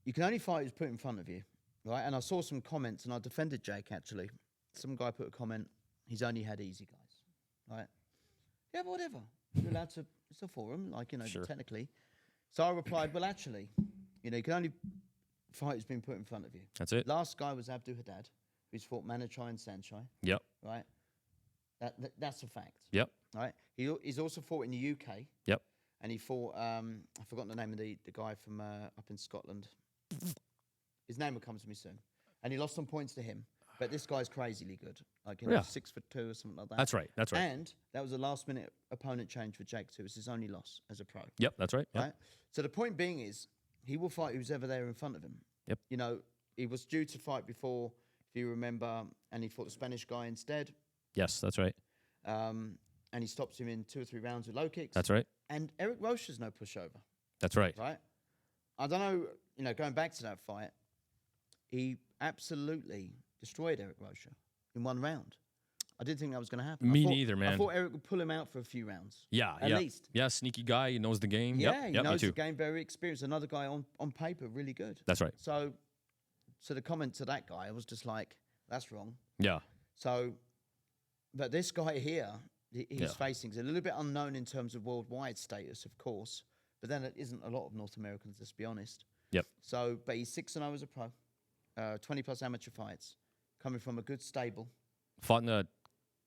you can only fight who's put in front of you, right? And I saw some comments, and I defended Jake, actually. Some guy put a comment, he's only had easy guys, right? Yeah, but whatever. You're allowed to, it's a forum, like, you know, Sure. technically. So I replied, well, actually, you know, you can only fight who's been put in front of you. That's it. Last guy was Abdul Haddad, who's fought Manichai and Sanchai, Yep. right? That's a fact. Yep. Right. He's also fought in the UK. Yep. And he fought. I've forgotten the name of the guy from up in Scotland. His name will come to me soon. And he lost some points to him. But this guy's crazily good. Like, Yeah. 6'2" or something like that. That's right. That's right. And that was a last-minute opponent change for Jake too. It's his only loss as a pro. Yep, that's right. Yep. Right. So the point being is, he will fight who's ever there in front of him. Yep. You know, he was due to fight before, if you remember, and he fought the Spanish guy instead. Yes, that's right. And he stops him in 2 or 3 rounds with low kicks. That's right. And Eric Rocha's no pushover. That's right. Right. I don't know. You know, going back to that fight, he absolutely destroyed Eric Rocha in 1 round. I didn't think that was going to happen. Me neither, man. I thought Eric would pull him out for a few rounds. Yeah, at least. Yeah, sneaky guy. He knows the game. Yeah, yep, he knows me too. the game, very experienced. Another guy on paper, really good. That's right. So the comment to that guy, I was just like, that's wrong. Yeah. So, but this guy here, he's Yeah. facing is a little bit unknown in terms of worldwide status, of course. But then it isn't a lot of North Americans, let's be honest. Yep. So, but he's 6-0 as a pro, 20+ amateur fights, coming from a good stable. Fought in the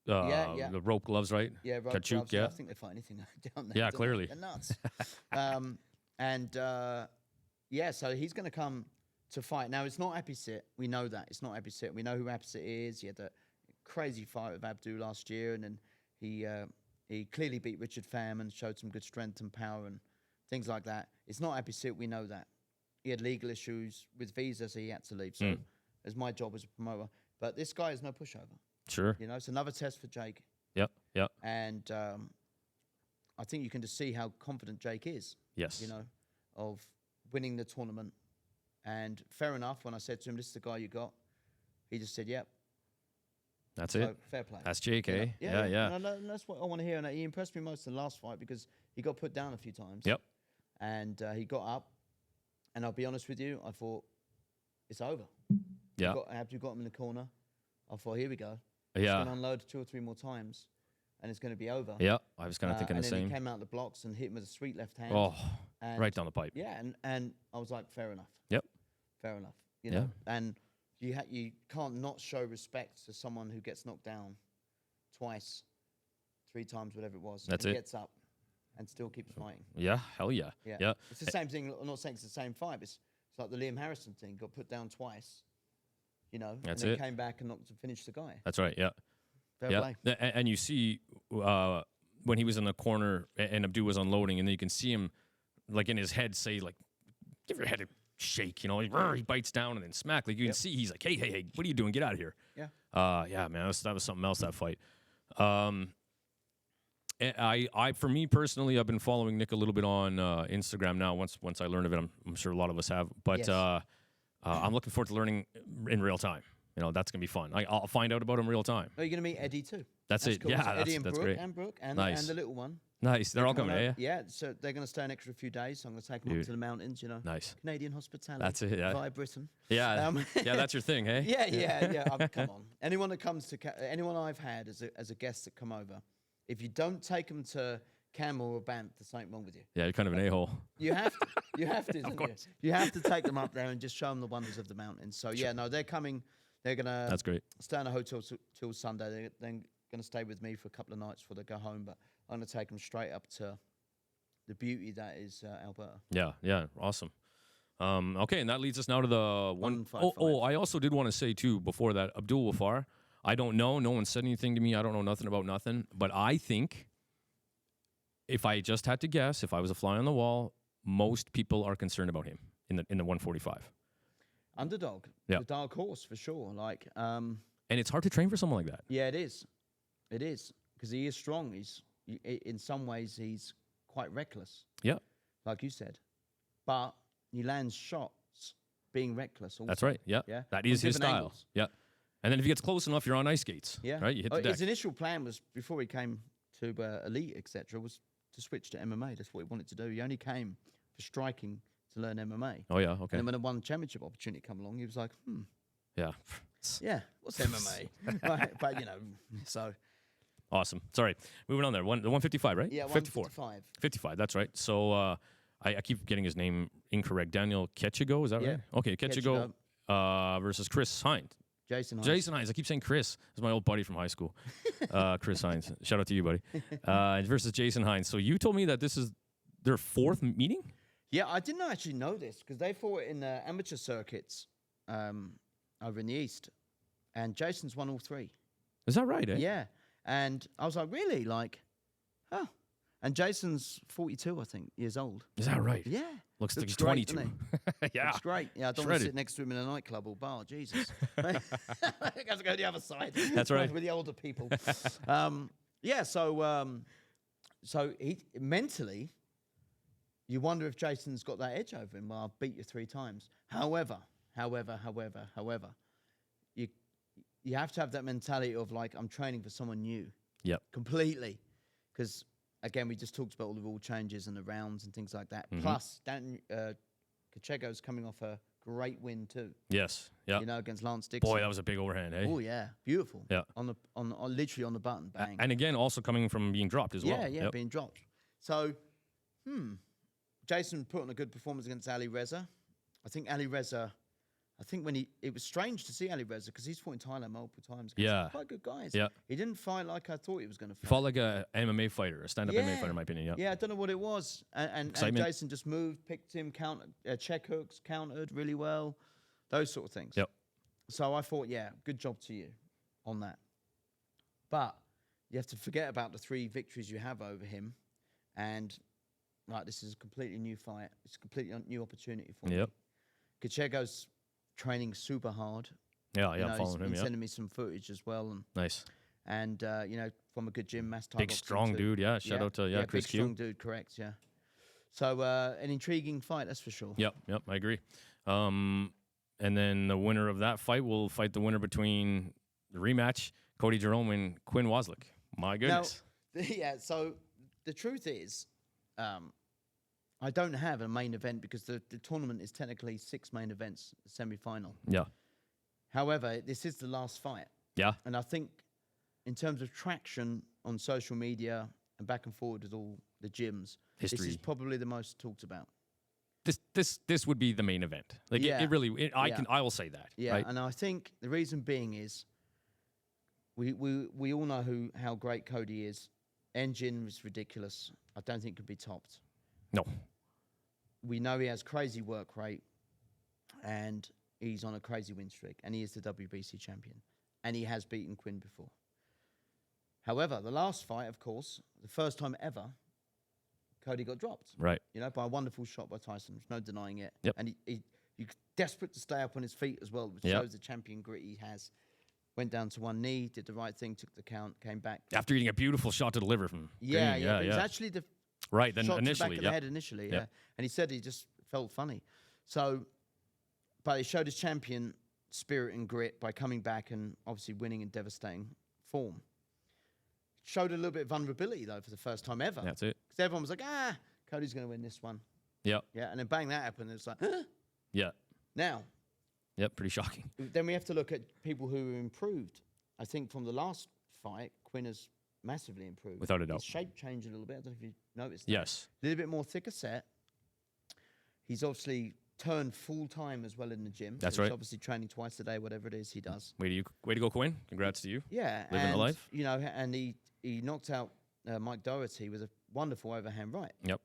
Yeah. the rope gloves, right? Yeah, rope Kachuk, gloves, yeah. I think they fight anything down there. Yeah, don't they? clearly. They're nuts. Yeah, so he's going to come to fight. Now, it's not Apisit. We know that. It's not Apisit. We know who Apisit is. He had that crazy fight with Abdu last year, and then he clearly beat Richard Pham and showed some good strength and power and things like that. It's not Apisit. We know that. He had legal issues with visa, so he had to leave. So it's my job as a promoter. But this guy is no pushover. Sure. You know, it's another test for Jake. Yep. Yep. And I think you can just see how confident Jake is, Yes. you know, of winning the tournament. And fair enough, when I said to him, this is the guy you got, he just said, yep. That's So, it. fair play. That's Jake, You know? eh? Yeah. And that's what I want to hear. And he impressed me most in the last fight because he got put down a few times. Yep. And he got up. And I'll be honest with you, I thought, it's over. Yeah. Abdu got him in the corner. I thought, here we go. Yeah. He's going to unload 2 or 3 more times. And it's going to be over. Yeah. I was kind of thinking and the then same. he came out the blocks and hit him with a sweet left hand. Oh, and right down the pipe. Yeah, and I was like, fair enough. Yep. Fair enough. You Yeah. know, and you can't not show respect to someone who gets knocked down twice, 3 times, whatever it was. That's and it. Gets up and still keeps fighting. Yeah. Hell yeah. Yeah. Yeah. It's the same thing. I'm not saying it's the same fight. It's like the Liam Harrison thing. Got put down twice. You know, That's and it. then came back and knocked to finish the guy. That's right. Yeah. Fair Yeah. play. And you see when he was in the corner and Abdu was unloading, and then you can see him like in his head say like, "Give your head a shake," you know. He bites down and then smack. Like you can see he's like, "Hey, what are you doing? Get out of here." Yeah. Yeah, man, that was something else, that fight. For me personally, I've been following Nick a little bit on Instagram now. Once I learned of it, I'm sure a lot of us have. But Yes. I'm looking forward to learning in real time. You know, that's gonna be fun. I'll find out about him real time. Oh, you're going to meet Eddie too. That's it. Cool. Yeah, So Eddie and that's Brooke, great. And Brooke and, Nice. and the little one. Nice. They're all Come coming, on eh? Yeah, so they're going to stay an extra few days. So I'm going to take them Dude. up to the mountains, you know. Nice. Canadian hospitality. That's it, yeah. Via Britain. Yeah, Um, yeah, that's your thing, hey? Yeah. Come on. Anyone that comes to anyone I've had as a guest that come over, if you don't take them to Camel or Banff, there's something wrong with you. Yeah, you're kind of an a-hole. You have to. You have to. Of course. You have to take them up there and just show them the wonders of the mountains. So yeah, no, they're coming. They're gonna. That's great. Stay in a hotel till Sunday. They're then gonna stay with me for a couple of nights before they go home. But I'm gonna take them straight up to the beauty that is Alberta. Yeah, awesome. Okay, and that leads us now to the 155. I also did want to say too before that, Abdul Wafar. I don't know. No one said anything to me. I don't know nothing about nothing. But I think if I just had to guess, if I was a fly on the wall, most people are concerned about him in the 145. Underdog. Yeah. The dark horse for sure. Like, And it's hard to train for someone like that. yeah, it is. It is because he is strong. In some ways he's quite reckless, Yeah, like you said, but he lands shots being reckless. Also. that's right. Yeah, Yeah. that From is his different style. angles. Yeah, and then if he gets close enough, you're on ice skates. Yeah. right. You hit the deck. His initial plan was before he came to Elite, etc., was to switch to MMA. That's what he wanted to do. He only came for striking to learn MMA. Oh yeah, okay. And then when the one championship opportunity come along, he was like, Yeah, yeah, what's MMA? Right, but so awesome. Sorry, moving on there. The 155, right? yeah, 54. 155. 55, that's right. So I keep getting his name incorrect. Daniel Ketchigo, is that Yeah. right? Okay, Ketchigo versus Chris Hines. Jason Hines. Jason Hines. I keep saying Chris. This is my old buddy from high school. Chris Hines. Shout out to you, buddy. Versus Jason Hines. So you told me that this is their 4th meeting? Yeah, I didn't actually know this because they fought in the amateur circuits over in the East. and Jason's won all 3. Is that right? Eh? Yeah, and I was like, really? Like, oh. And Jason's 42, I think, years old. Is that right? Yeah. Looks like he's great, 22. doesn't he? Yeah. Looks great. Yeah, I don't want to sit next to him in a nightclub or bar. Jesus. I have to go the other side. That's right. With the older people. Yeah, so he mentally, you wonder if Jason's got that edge over him. Well, I've beat you 3 times. However, you have to have that mentality of like, I'm training for someone new. Yep. Completely. Because, again, we just talked about all the rule changes and the rounds and things like that. Plus, Kachego's coming off a great win too. Yes. Yeah. You know, against Lance Dixon. Boy, that was a big overhand, eh? Oh yeah, beautiful. Yeah. On literally on the button, bang. And again, also coming from being dropped as well. Yeah, being dropped. So, Jason put on a good performance against Ali Reza. I think it was strange to see Ali Reza because he's fought in Thailand multiple times. Yeah. Quite good guys. Yeah. He didn't fight like I thought he was going to fight. He fought like a MMA fighter, a stand-up MMA fighter, in my opinion. Yeah. Yeah, I don't know what it was. And Jason just moved, picked him, check hooks, countered really well, those sort of things. Yep. So I thought, yeah, good job to you on that. But you have to forget about the 3 victories you have over him. And, right, this is a completely new fight. It's a completely new opportunity for me. Yep. Kachego's training super hard. Yeah, I'm following him. He's Yeah. sending me some footage as well. And, Nice. And from a good gym, mass Thai Big, boxing strong too. dude. Yeah. Shout out to Chris big, Q. strong dude, correct, yeah. So an intriguing fight, that's for sure. Yep, I agree. And then the winner of that fight will fight the winner between the rematch, Cody Jerome and Quinn Waslick. My goodness. Now, so the truth is, I don't have a main event because the tournament is technically 6 main events, semi-final. Yeah. However, this is the last fight. Yeah. And I think in terms of traction on social media and back and forward with all the gyms, History. this is probably the most talked about. This would be the main event. Like it really. I will say that. Yeah, right? and I think the reason being is we all know how great Cody is. Engine is ridiculous. I don't think it could be topped. No. We know he has crazy work rate, and he's on a crazy win streak, and he is the WBC champion, and he has beaten Quinn before. However, the last fight, of course, the first time ever, Cody got dropped. Right. You know, by a wonderful shot by Tyson. There's no denying it. Yep. And he desperate to stay up on his feet as well, which shows the champion grit he has. Went down to one knee, did the right thing, took the count, came back. After eating a beautiful shot to the liver from Yeah. Green. It was actually the right then shot initially. to the back of the head initially. Yeah. And he said he just felt funny. So, but he showed his champion spirit and grit by coming back and obviously winning in devastating form. Showed a little bit of vulnerability though for the first time ever. That's it. Because everyone was like, Cody's going to win this one. Yep. Yeah, and then bang, that happened. It's like, Yeah. Now, Yep. Pretty shocking. then we have to look at people who improved. I think from the last fight, Quinn has massively improved. Without a doubt. His shape changed a little bit. I don't know if you noticed that. Yes. A little bit more thicker set. He's obviously turned full time as well in the gym. That's so he's right. obviously training twice a day, whatever it is he does. Way to go, Quinn. Congrats to you. Yeah. Living the life. You know, and he knocked out Mike Doherty with a wonderful overhand right. Yep.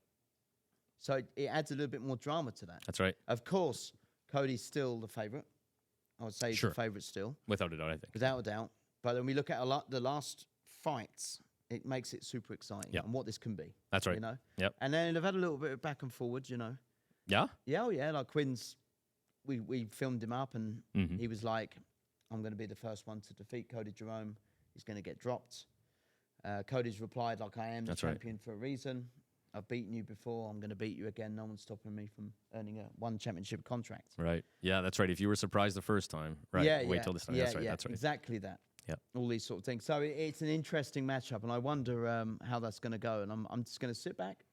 So it adds a little bit more drama to that. That's right. Of course, Cody's still the favourite. I would say he's Sure. the favourite still, Without a doubt, I think. without a doubt. But when we look at the last fights, it makes it super exciting and what this can be. That's right. You know? Yep. And then they've had a little bit of back and forwards, you know. Yeah. Yeah, like Quinn's, we filmed him up and he was like, I'm going to be the first one to defeat Cody Jerome. He's going to get dropped. Cody's replied, like, I am the champion for a reason. I've beaten you before. I'm going to beat you again. No one's stopping me from earning a one championship contract. Right. Yeah, that's right. If you were surprised the first time, right? Wait till this time. That's right. That's right. Exactly that. Yeah. All these sort of things. So it's an interesting matchup, and I wonder how that's going to go. And I'm just going to sit back,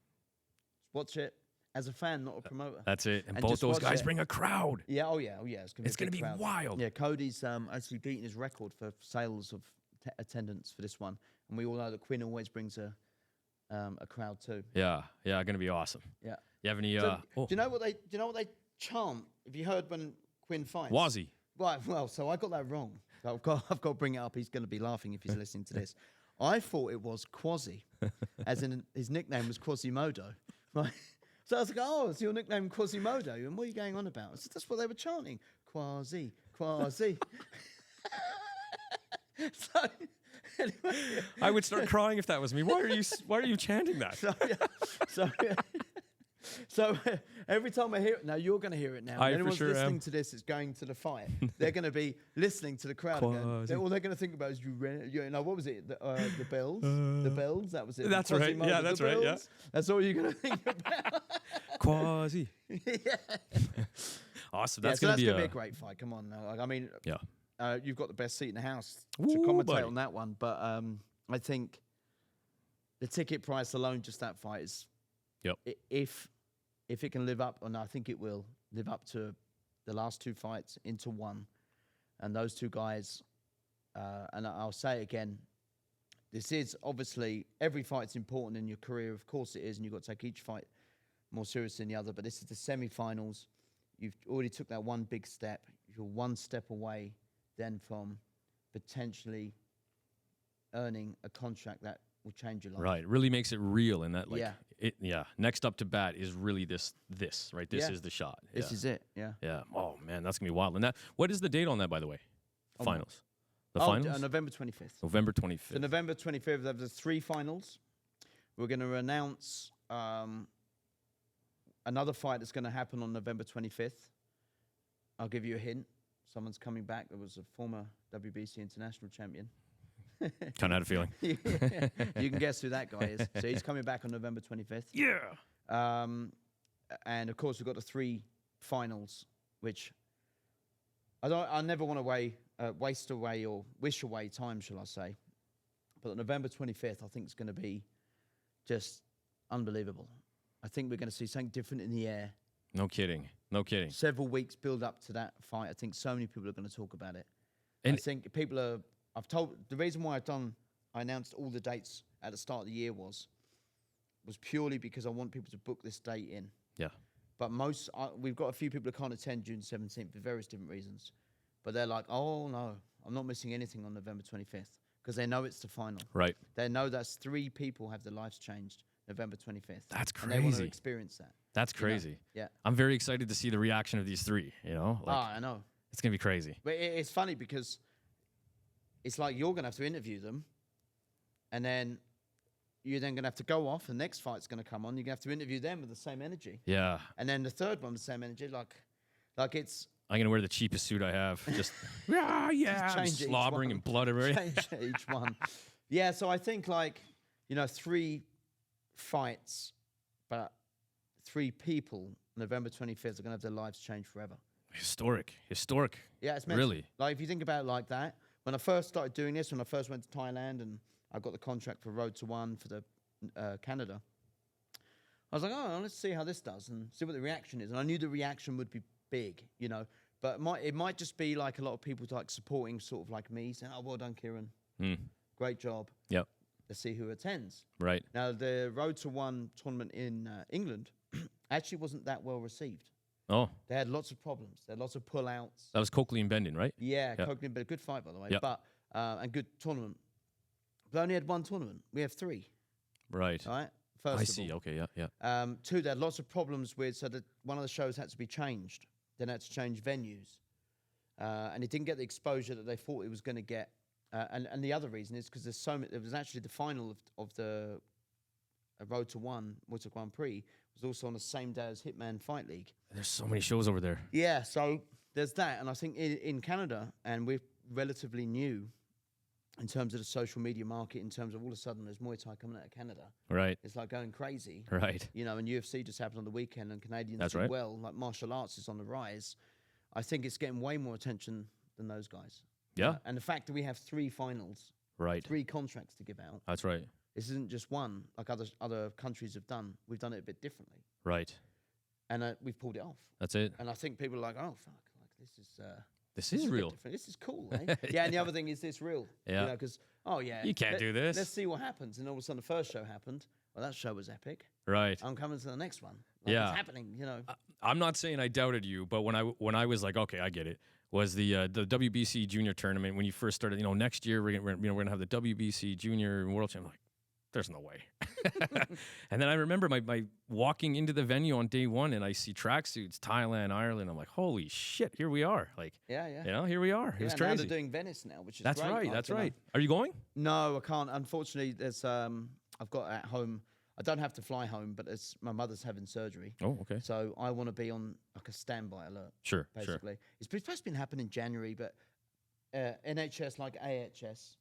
watch it as a fan, not a promoter. That's it. And And both just those watch guys it. bring a crowd. Yeah. Oh yeah. It's going to be crowd. wild. Yeah. Cody's actually beaten his record for sales of attendance for this one, and we all know that Quinn always brings a crowd too. Yeah. Yeah. Going to be awesome. Yeah. You have any? So, do you know what they chant? Have you heard when Quinn fights? Wazzy. Right. Well, so I got that wrong. I've got to bring it up. He's going to be laughing if he's listening to this. I thought it was Quasi, as in his nickname was Quasimodo. Right. So I was like, oh, it's your nickname Quasimodo. And what are you going on about? I said, that's what they were chanting. Quasi. So, anyway, I would start crying if that was me. Why are you chanting that? So every time I hear it, now you're going to hear it now. I for Anyone's sure listening am. to this is going to the fight. They're going to be listening to the crowd. And Quasi. all they're going to think about is you know, what was it? The bells? The bells? That was it. That's The right. Quasimodo, Yeah, the that's right, yeah. bells. That's all you're going to think about. Quasi. Yeah. Awesome. Yeah, That's so going to that's be a great fight. Come on now. Like, I mean, Yeah. you've got the best seat in the house Ooh, to commentate buddy. on that one. But I think the ticket price alone, just that fight is, Yep. If it can live up, and I think it will live up to the last two fights into one, and those two guys, and I'll say it again, this is obviously, every fight's important in your career, of course it is, and you've got to take each fight more seriously than the other, but this is the semi-finals. You've already took that one big step. You're one step away then from potentially earning a contract that will change your life. Right. It really makes it real in that, like, Yeah. Next up to bat is really this, right? This Yeah. is the shot. This is it, yeah. Yeah. Oh, man, that's going to be wild. And what is the date on that, by the way? On Finals. The Oh, finals? November 25th. November 25th. So November 25th, there are the three finals. We're going to announce another fight that's going to happen on November 25th. I'll give you a hint. Someone's coming back. There was a former WBC international champion. Kind of had a feeling. You can guess who that guy is. So he's coming back on November 25th. Yeah. And of course, we've got the three finals, which I never want to waste away or wish away time, shall I say. But November 25th, I think is going to be just unbelievable. I think we're going to see something different in the air. No kidding. No kidding. Several weeks build up to that fight. I think so many people are going to talk about it. And I think people are. The reason why I announced all the dates at the start of the year was purely because I want people to book this date in. Yeah. But we've got a few people who can't attend June 17th for various different reasons. But they're like, oh no, I'm not missing anything on November 25th because they know it's the final. Right. They know that's three people have their lives changed November 25th. That's And they want to crazy. experience that. That's you know? crazy. Yeah. I'm very excited to see the reaction of these three, you know? Like, I know. it's going to be crazy. But it's funny because it's like you're going to have to interview them, and then you're then going to have to go off. The next fight's going to come on. You're going to have to interview them with the same energy. Yeah. And then the third one with the same energy. Like it's I'm going to wear the cheapest suit I have. Just, I'm change it each slobbering one. and blood everywhere. change each one. Yeah, so I think three fights, but three people, November 25th, are going to have their lives changed forever. Historic. Yeah, it's mental. Really. Like, if you think about it like that, when I first started doing this, when I first went to Thailand and I got the contract for Road to One for the Canada, I was like, oh, let's see how this does and see what the reaction is. And I knew the reaction would be big, you know. But it might just be like a lot of people like supporting sort of like me, saying, oh, well done, Kieran. Great job. Yep. Let's see who attends. Right. Now, the Road to One tournament in England actually wasn't that well received. Oh, They had lots of problems. They had lots of pullouts. that was Coakley and Bendon, right? Yeah, Yep. Coconut, but a good fight, by the way. Yep. But and good tournament. But they only had one tournament. We have three, Right. right? First I of see. all. Okay, yeah. Two, they had lots of problems with, so that one of the shows had to be changed. Then had to change venues. And it didn't get the exposure that they thought it was going to get. And the other reason is because there was actually the final of the Road to One, Muay Thai Grand Prix, was also on the same day as Hitman Fight League. There's so many shows over there. Yeah, so there's that. And I think in Canada, and we're relatively new in terms of the social media market, in terms of all of a sudden there's Muay Thai coming out of Canada. Right. It's like going crazy. Right. You know, and UFC just happened on the weekend, and Canadians That's did right. well. Like martial arts is on the rise. I think it's getting way more attention than those guys. Yeah. And the fact that we have three finals, Right. three contracts to give out, That's right. this isn't just one like other countries have done. We've done it a bit differently. Right. And we've pulled it off. That's it. And I think people are like, oh, fuck, like this is... This This is a bit real. different. This is cool, eh? Yeah, and the other thing is this real. Yeah. You know, because, oh, yeah. You can't do this. Let's see what happens. And all of a sudden, the first show happened. Well, that show was epic. Right. I'm coming to the next one. Like, Yeah. It's happening, you know. I'm not saying I doubted you, but when I was like, okay, I get it, was the WBC Junior tournament when you first started. You know, next year we're gonna have the WBC Junior World Championship. Like, there's no way. And then I remember my walking into the venue on day one, and I see tracksuits, Thailand, Ireland. I'm like, holy shit, here we are. Like, Yeah. you know, here we are. It was Yeah, now crazy. they're doing Venice now, which is That's great. right. Like, That's you know. right. Are you going? No, I can't. Unfortunately, there's I've got at home. I don't have to fly home, but it's my mother's having surgery. Oh, okay. So I want to be on like a standby alert. Sure, Basically, it's supposed to be happening in January, but NHS like AHS,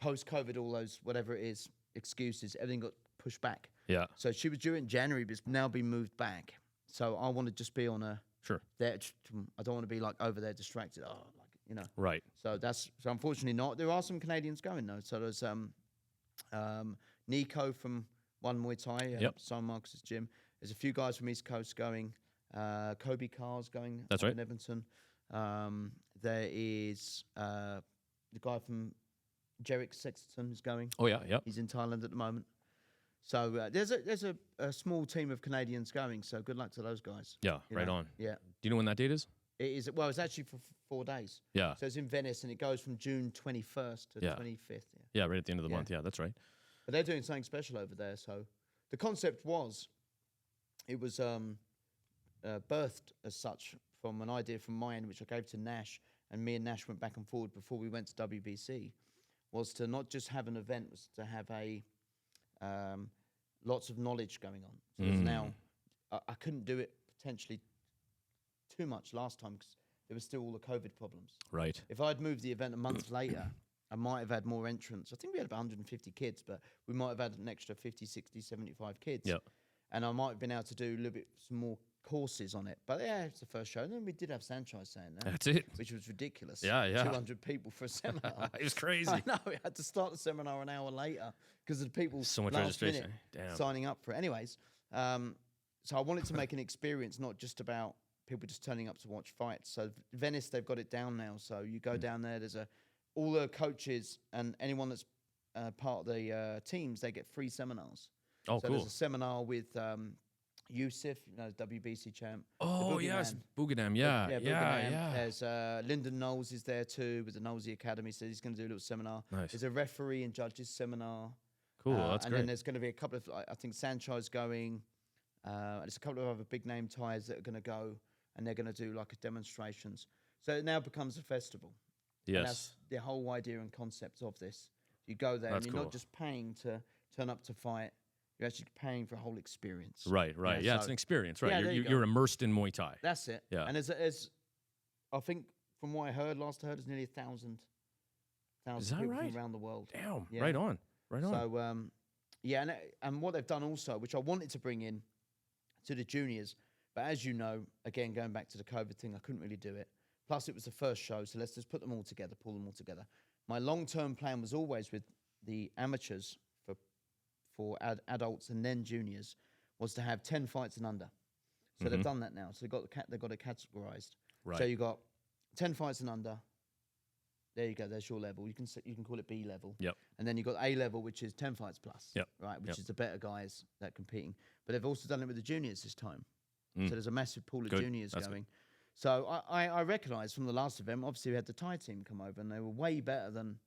post COVID, all those whatever it is excuses, everything got pushed back. Yeah. So she was due in January, but it's now been moved back. So I want to just be on a Sure. there. I don't want to be like over there distracted. Oh, like you know. Right. So unfortunately not. There are some Canadians going though. So there's Nico from One Muay Thai, Yep. Simon Marcus's gym. There's a few guys from East Coast going. Kobe Carr's going. That's up right. in Edmonton. There is the guy from Jerick Sexton is going. Oh, yeah. Yep. He's in Thailand at the moment. So there's a small team of Canadians going. So good luck to those guys. Yeah. you Right know. on. Yeah. Do you know when that date is? It is. Well, it's actually for 4 days. Yeah. So it's in Venice, and it goes from June 21st to Yeah. 25th. Yeah. Yeah. Right at the end of the Yeah. month. Yeah. That's right. But they're doing something special over there. So the concept was, it was birthed as such from an idea from my end, which I gave to Nash, and me and Nash went back and forward before we went to WBC, was to not just have an event, was to have a lots of knowledge going on. So there's now, I couldn't do it potentially too much last time because there was still all the COVID problems. Right. If I'd moved the event a month later, I might have had more entrants. I think we had about 150 kids, but we might have had an extra 50, 60, 75 kids. Yep. And I might have been able to do a little bit some more courses on it. But yeah, it's the first show. And then we did have Sanchez saying that, That's it. which was ridiculous. Yeah, yeah. 200 people for a seminar. It was crazy. I know. We had to start the seminar an hour later because of the people So much last minute registration. Damn. signing up for it. Anyways, so I wanted to make an experience, not just about people just turning up to watch fights. So Venice, they've got it down now. So you go down there, there's all the coaches and anyone that's part of the teams, they get free seminars. Oh, So cool. there's a seminar with Yusuf, WBC champ. the Oh, Boogeyman. yes. Boogadam. Yeah. Yeah. Boogeyman. Yeah. There's Lyndon Knowles is there too with the Knowlesy Academy, so he's going to do a little seminar. Nice. There's a referee and judges seminar. Cool. That's and great. then there's going to be a couple of, I think Sanchez going. There's a couple of other big name ties that are going to go, and they're going to do like a demonstrations. So it now becomes a festival. And Yes. that's the whole idea and concept of this. You go there That's and you're cool. not just paying to turn up to fight. You're actually paying for a whole experience. Right. Right. Yeah. It's so- an experience. Right. Yeah, you're there you you're immersed in Muay Thai. That's it. Yeah. And as I think from what I heard, last I heard, there's nearly 1,000 Is that people right? from around the world. Damn. Yeah. Right on. Right on. So yeah, and what they've done also, which I wanted to bring in to the juniors, but as you know, again going back to the COVID thing, I couldn't really do it. Plus, it was the first show, so let's just put them all together, pull them all together. My long-term plan was always with the amateurs for adults and then juniors was to have 10 fights and under. So they've done that now. So they've got it categorized. Right. So you got 10 fights and under. There you go. There's your level. You can call it B level. Yep. And then you got A level, which is 10 fights plus. Yep. Right, which Yep. is the better guys that are competing. But they've also done it with the juniors this time. So there's a massive pool of Good. juniors That's going. So I recognised from the last event, obviously we had the Thai team come over and they were way better than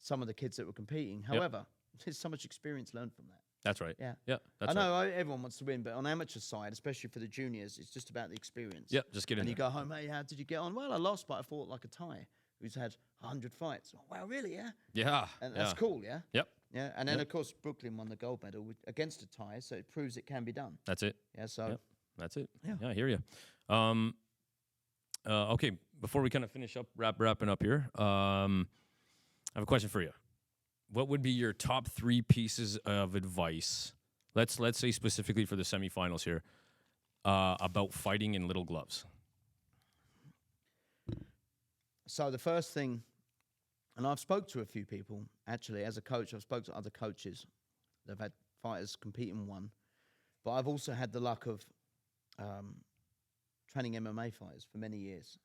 some of the kids that were competing. However, there's so much experience learned from that. That's right. Yeah. Yeah. That's I right. know everyone wants to win, but on amateur side, especially for the juniors, it's just about the experience. Yeah. Just get in And there. you go home, hey, how did you get on? Well, I lost, but I fought like a Thai who's had 100 fights. Oh, wow, really? Yeah. Yeah. And yeah. that's cool, yeah? Yep. Yeah. And then, of course, Brooklyn won the gold medal against a Thai, so it proves it can be done. That's it. Yeah. So, Yep. That's it. Yeah. I hear you. Okay, before we kind of finish up, wrapping up here, I have a question for you. What would be your top 3 pieces of advice? Let's say specifically for the semifinals here, about fighting in little gloves. so the first thing, and I've spoke to a few people, actually, as a coach, I've spoke to other coaches. They've had fighters compete and won. But I've also had the luck of training MMA fighters for many years.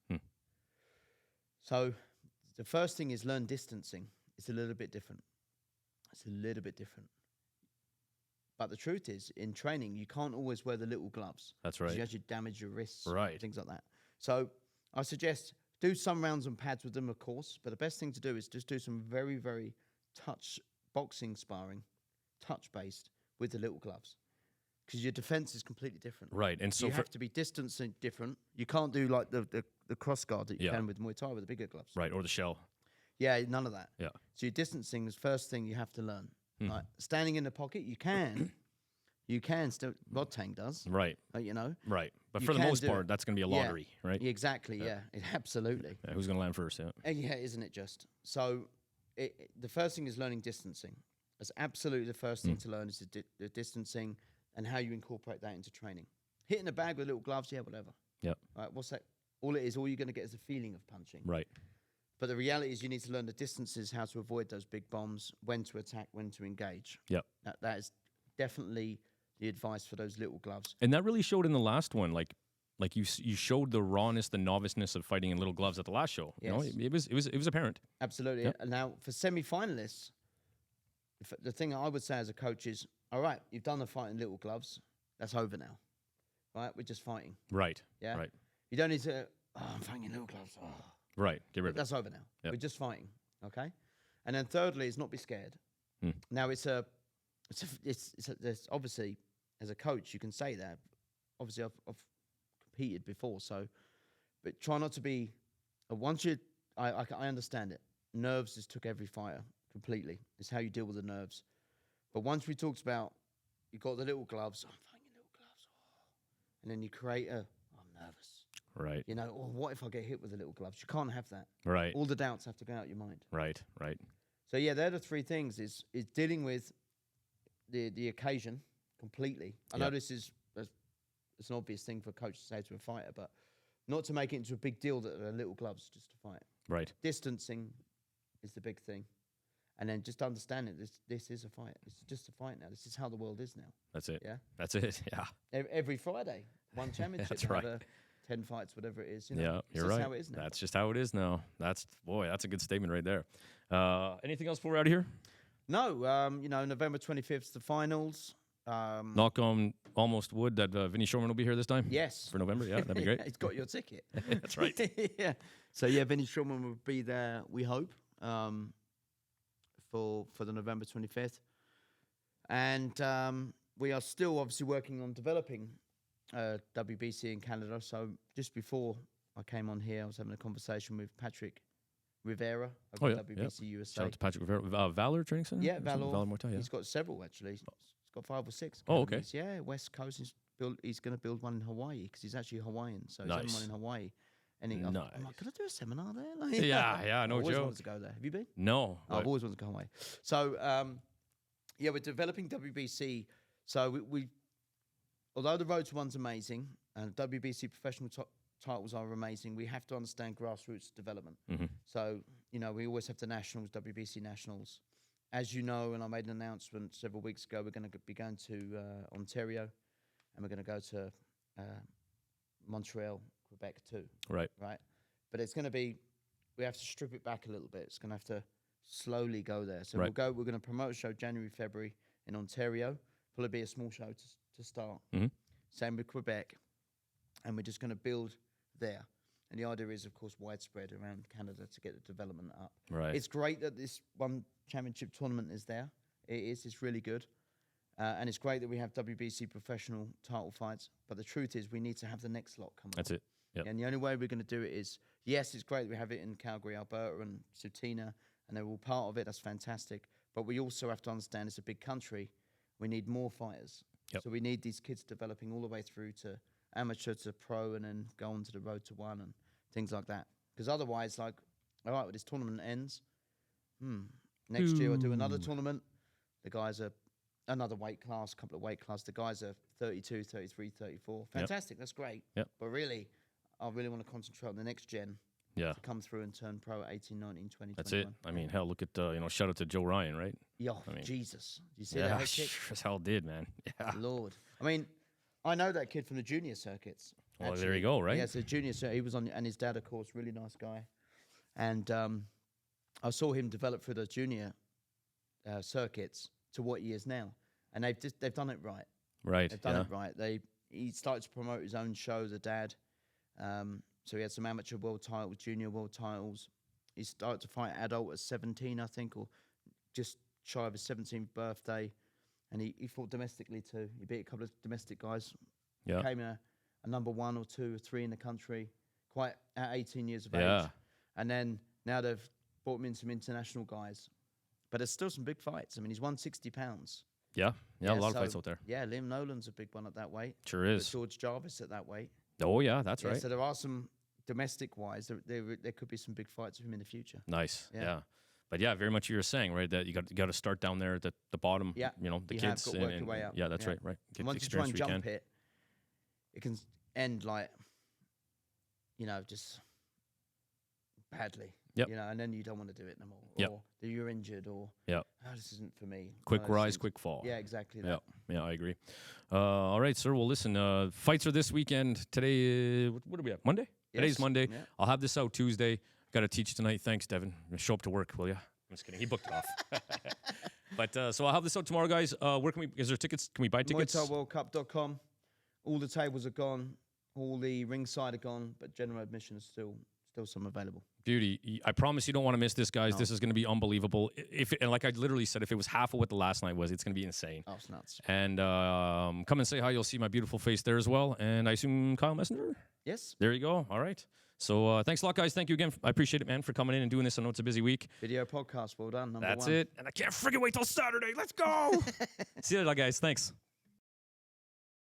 So the first thing is learn distancing. It's a little bit different. But the truth is, in training, you can't always wear the little gloves. That's 'cause right. You actually damage your wrists. Right. Things like that. So I suggest do some rounds on pads with them, of course. But the best thing to do is just do some very, very touch boxing sparring touch-based with the little gloves. Because your defense is completely different. Right. And so You have to be distancing different. You can't do like the cross guard that you can with Muay Thai with the bigger gloves. right, or the shell. Yeah, none of that. Yeah. So your distancing is first thing you have to learn. Right? Standing in the pocket, you can. You can still. Rod Tang does. Right. You know. Right. But You for the can most do part, it. that's going to be a Yeah. lottery, right? Exactly. Yeah. Absolutely. Yeah, who's going to land first? Yeah. Yeah, isn't it just? So the first thing is learning distancing. That's absolutely the first thing to learn is the distancing and how you incorporate that into training. Hitting a bag with little gloves, yeah, whatever. Yep. Right, what's that? All you're going to get is a feeling of punching. Right. But the reality is you need to learn the distances, how to avoid those big bombs, when to attack, when to engage. Yep. That is definitely the advice for those little gloves. And that really showed in the last one, like you showed the rawness, the noviceness of fighting in little gloves at the last show. You know, Yes. it was apparent. Absolutely. Yep. And now for semi-finalists, the thing I would say as a coach is, all right, you've done the fight in little gloves. That's over now. Right? We're just fighting. Right. Yeah. Right. You don't need to, I'm fighting in little gloves. Oh. Right. Get rid of it. That's over now. Yep. We're just fighting. Okay. And then thirdly is not be scared. Now it's there's obviously as a coach you can say that. Obviously I've competed before, so but try not to be. Once you, I understand it. Nerves just took every fighter completely. It's how you deal with the nerves. But once we talked about, you got the little gloves. I'm fighting little gloves, and then you create I'm nervous. Right. You know, or what if I get hit with the little gloves? You can't have that. Right. All the doubts have to go out your mind. Right. Right. So yeah, they're the three things: is dealing with the occasion completely. I know this is it's an obvious thing for a coach to say to a fighter, but not to make it into a big deal that they're little gloves just to fight. Right. Distancing is the big thing, and then just understanding this is a fight. It's just a fight now. This is how the world is now. That's it. Yeah. That's it. Yeah. Every Friday, one championship. That's right. Have 10 fights, whatever it is. You know, Yeah, it's you're just right. how it is now. That's just how it is now. That's a good statement right there. Anything else before we're out of here? No, you know, November 25th is the finals. Knock on almost wood that Vinny Shorman will be here this time. Yes. For November. Yeah, that'd be great. He's got your ticket. That's right. Yeah. So yeah, Vinny Shulman will be there. We hope for the November 25th, and we are still obviously working on developing WBC in Canada. So just before I came on here, I was having a conversation with Patrick Rivera of WBC USA. Shout out to Patrick Rivera. Valor Training Center? Yeah, Or something? Valor. Valor Muay Thai, yeah. He's got several actually. He's got 5 or 6. Oh, okay. academies. Yeah, West Coast. He's going to build one in Hawaii because he's actually Hawaiian. So he's having Nice. one in Hawaii. And I'm like, could I do a seminar there? Like, Yeah, no I always joke. wanted to go there. Have you been? No. I've always wanted to go away. So, yeah, we're developing WBC. So we although the Road to One's amazing and WBC professional titles are amazing, we have to understand grassroots development. So, you know, we always have the nationals, WBC nationals. As you know, and I made an announcement several weeks ago, we're going to be going to Ontario, and we're going to go to Montreal, Quebec too. Right. Right. But it's going to be, we have to strip it back a little bit. It's going to have to slowly go there. So Right. we're going to promote a show January, February in Ontario. Probably be a small show to start. Same with Quebec. And we're just going to build there. And the idea is, of course, widespread around Canada to get the development up. Right. It's great that this one championship tournament is there. It is. It's really good. And it's great that we have WBC professional title fights. But the truth is we need to have the next lot come That's up. it. Yep. And the only way we're going to do it is, yes, it's great that we have it in Calgary, Alberta, and Tsuut'ina, and they're all part of it. That's fantastic. But we also have to understand it's a big country. We need more fighters. Yep. So we need these kids developing all the way through to amateur to pro and then go on to the road to one and things like that. Because otherwise, like, all right, well, this tournament ends. Next year I'll do another tournament. The guys are another weight class, couple of weight class. The guys are 32, 33, 34. Fantastic. That's great. Yep. But really, I really want to concentrate on the next gen Yeah. to come through and turn pro at 18, 19, 20, That's 21. it. I mean, hell, look at, shout out to Joe Ryan, right? Yo, I mean, Jesus. You see Yeah, that head kick? sure as hell did, man. Yeah. Lord. I mean, I know that kid from the junior circuits. Well, there you go, right? Yeah, so junior circuit. He was on, and his dad, of course, really nice guy. And I saw him develop through the junior circuits to what he is now. And they've done it right. Right. They've done it right. He started to promote his own show, the dad. So he had some amateur world titles, junior world titles. He started to fight adult at 17, I think, or just shy of his 17th birthday. and he fought domestically too. He beat a couple of domestic guys. Yeah. Became a number 1 or 2 or 3 in the country, quite at 18 years of Yeah. age. And then now they've brought him in some international guys. But there's still some big fights. I mean, he's won 60 pounds. Yeah, a lot of so, fights out there. Yeah, Liam Nolan's a big one at that weight. Sure is. George Jarvis at that weight. Oh, yeah, that's right. So there are some domestic-wise, there could be some big fights with him in the future. Nice, Yeah. yeah. But yeah, very much you're saying, right, that you got to start down there at the bottom, Yeah. you know, the You kids. have got to work your way up. Yeah, that's Yeah. right. Get And the once you try and experience jump it can end like, just badly. Yep. And then you don't want to do it no more. Yep. Or that you're injured or, Yep. this isn't for me. Quick One of those rise, things. quick fall. Yeah, exactly Yeah, that. yeah, I agree. All right, sir. Well, listen, fights are this weekend. Today, what do we have? Monday? Today's Yes, Monday. yeah. I'll have this out Tuesday. Got to teach tonight. Thanks, Devin. Show up to work, will you? I'm just kidding. He booked it off. But so I'll have this out tomorrow, guys. Where can we? Is there tickets? Can we buy tickets? MuayThaiWorldCup.com. All the tables are gone. All the ringside are gone, but general admission is still some available. Beauty. I promise you don't want to miss this, guys. This is going to be unbelievable. And like I literally said, if it was half of what the last night was, it's going to be insane. Oh, it's nuts. And come and say hi. You'll see my beautiful face there as well. And I assume Kyle Messenger? Yes. There you go. All right. So thanks a lot, guys. Thank you again. I appreciate it, man, for coming in and doing this. I know it's a busy week. Video podcast. Well done. Number That's 1. it. And I can't freaking wait till Saturday. Let's go. See you later, guys. Thanks.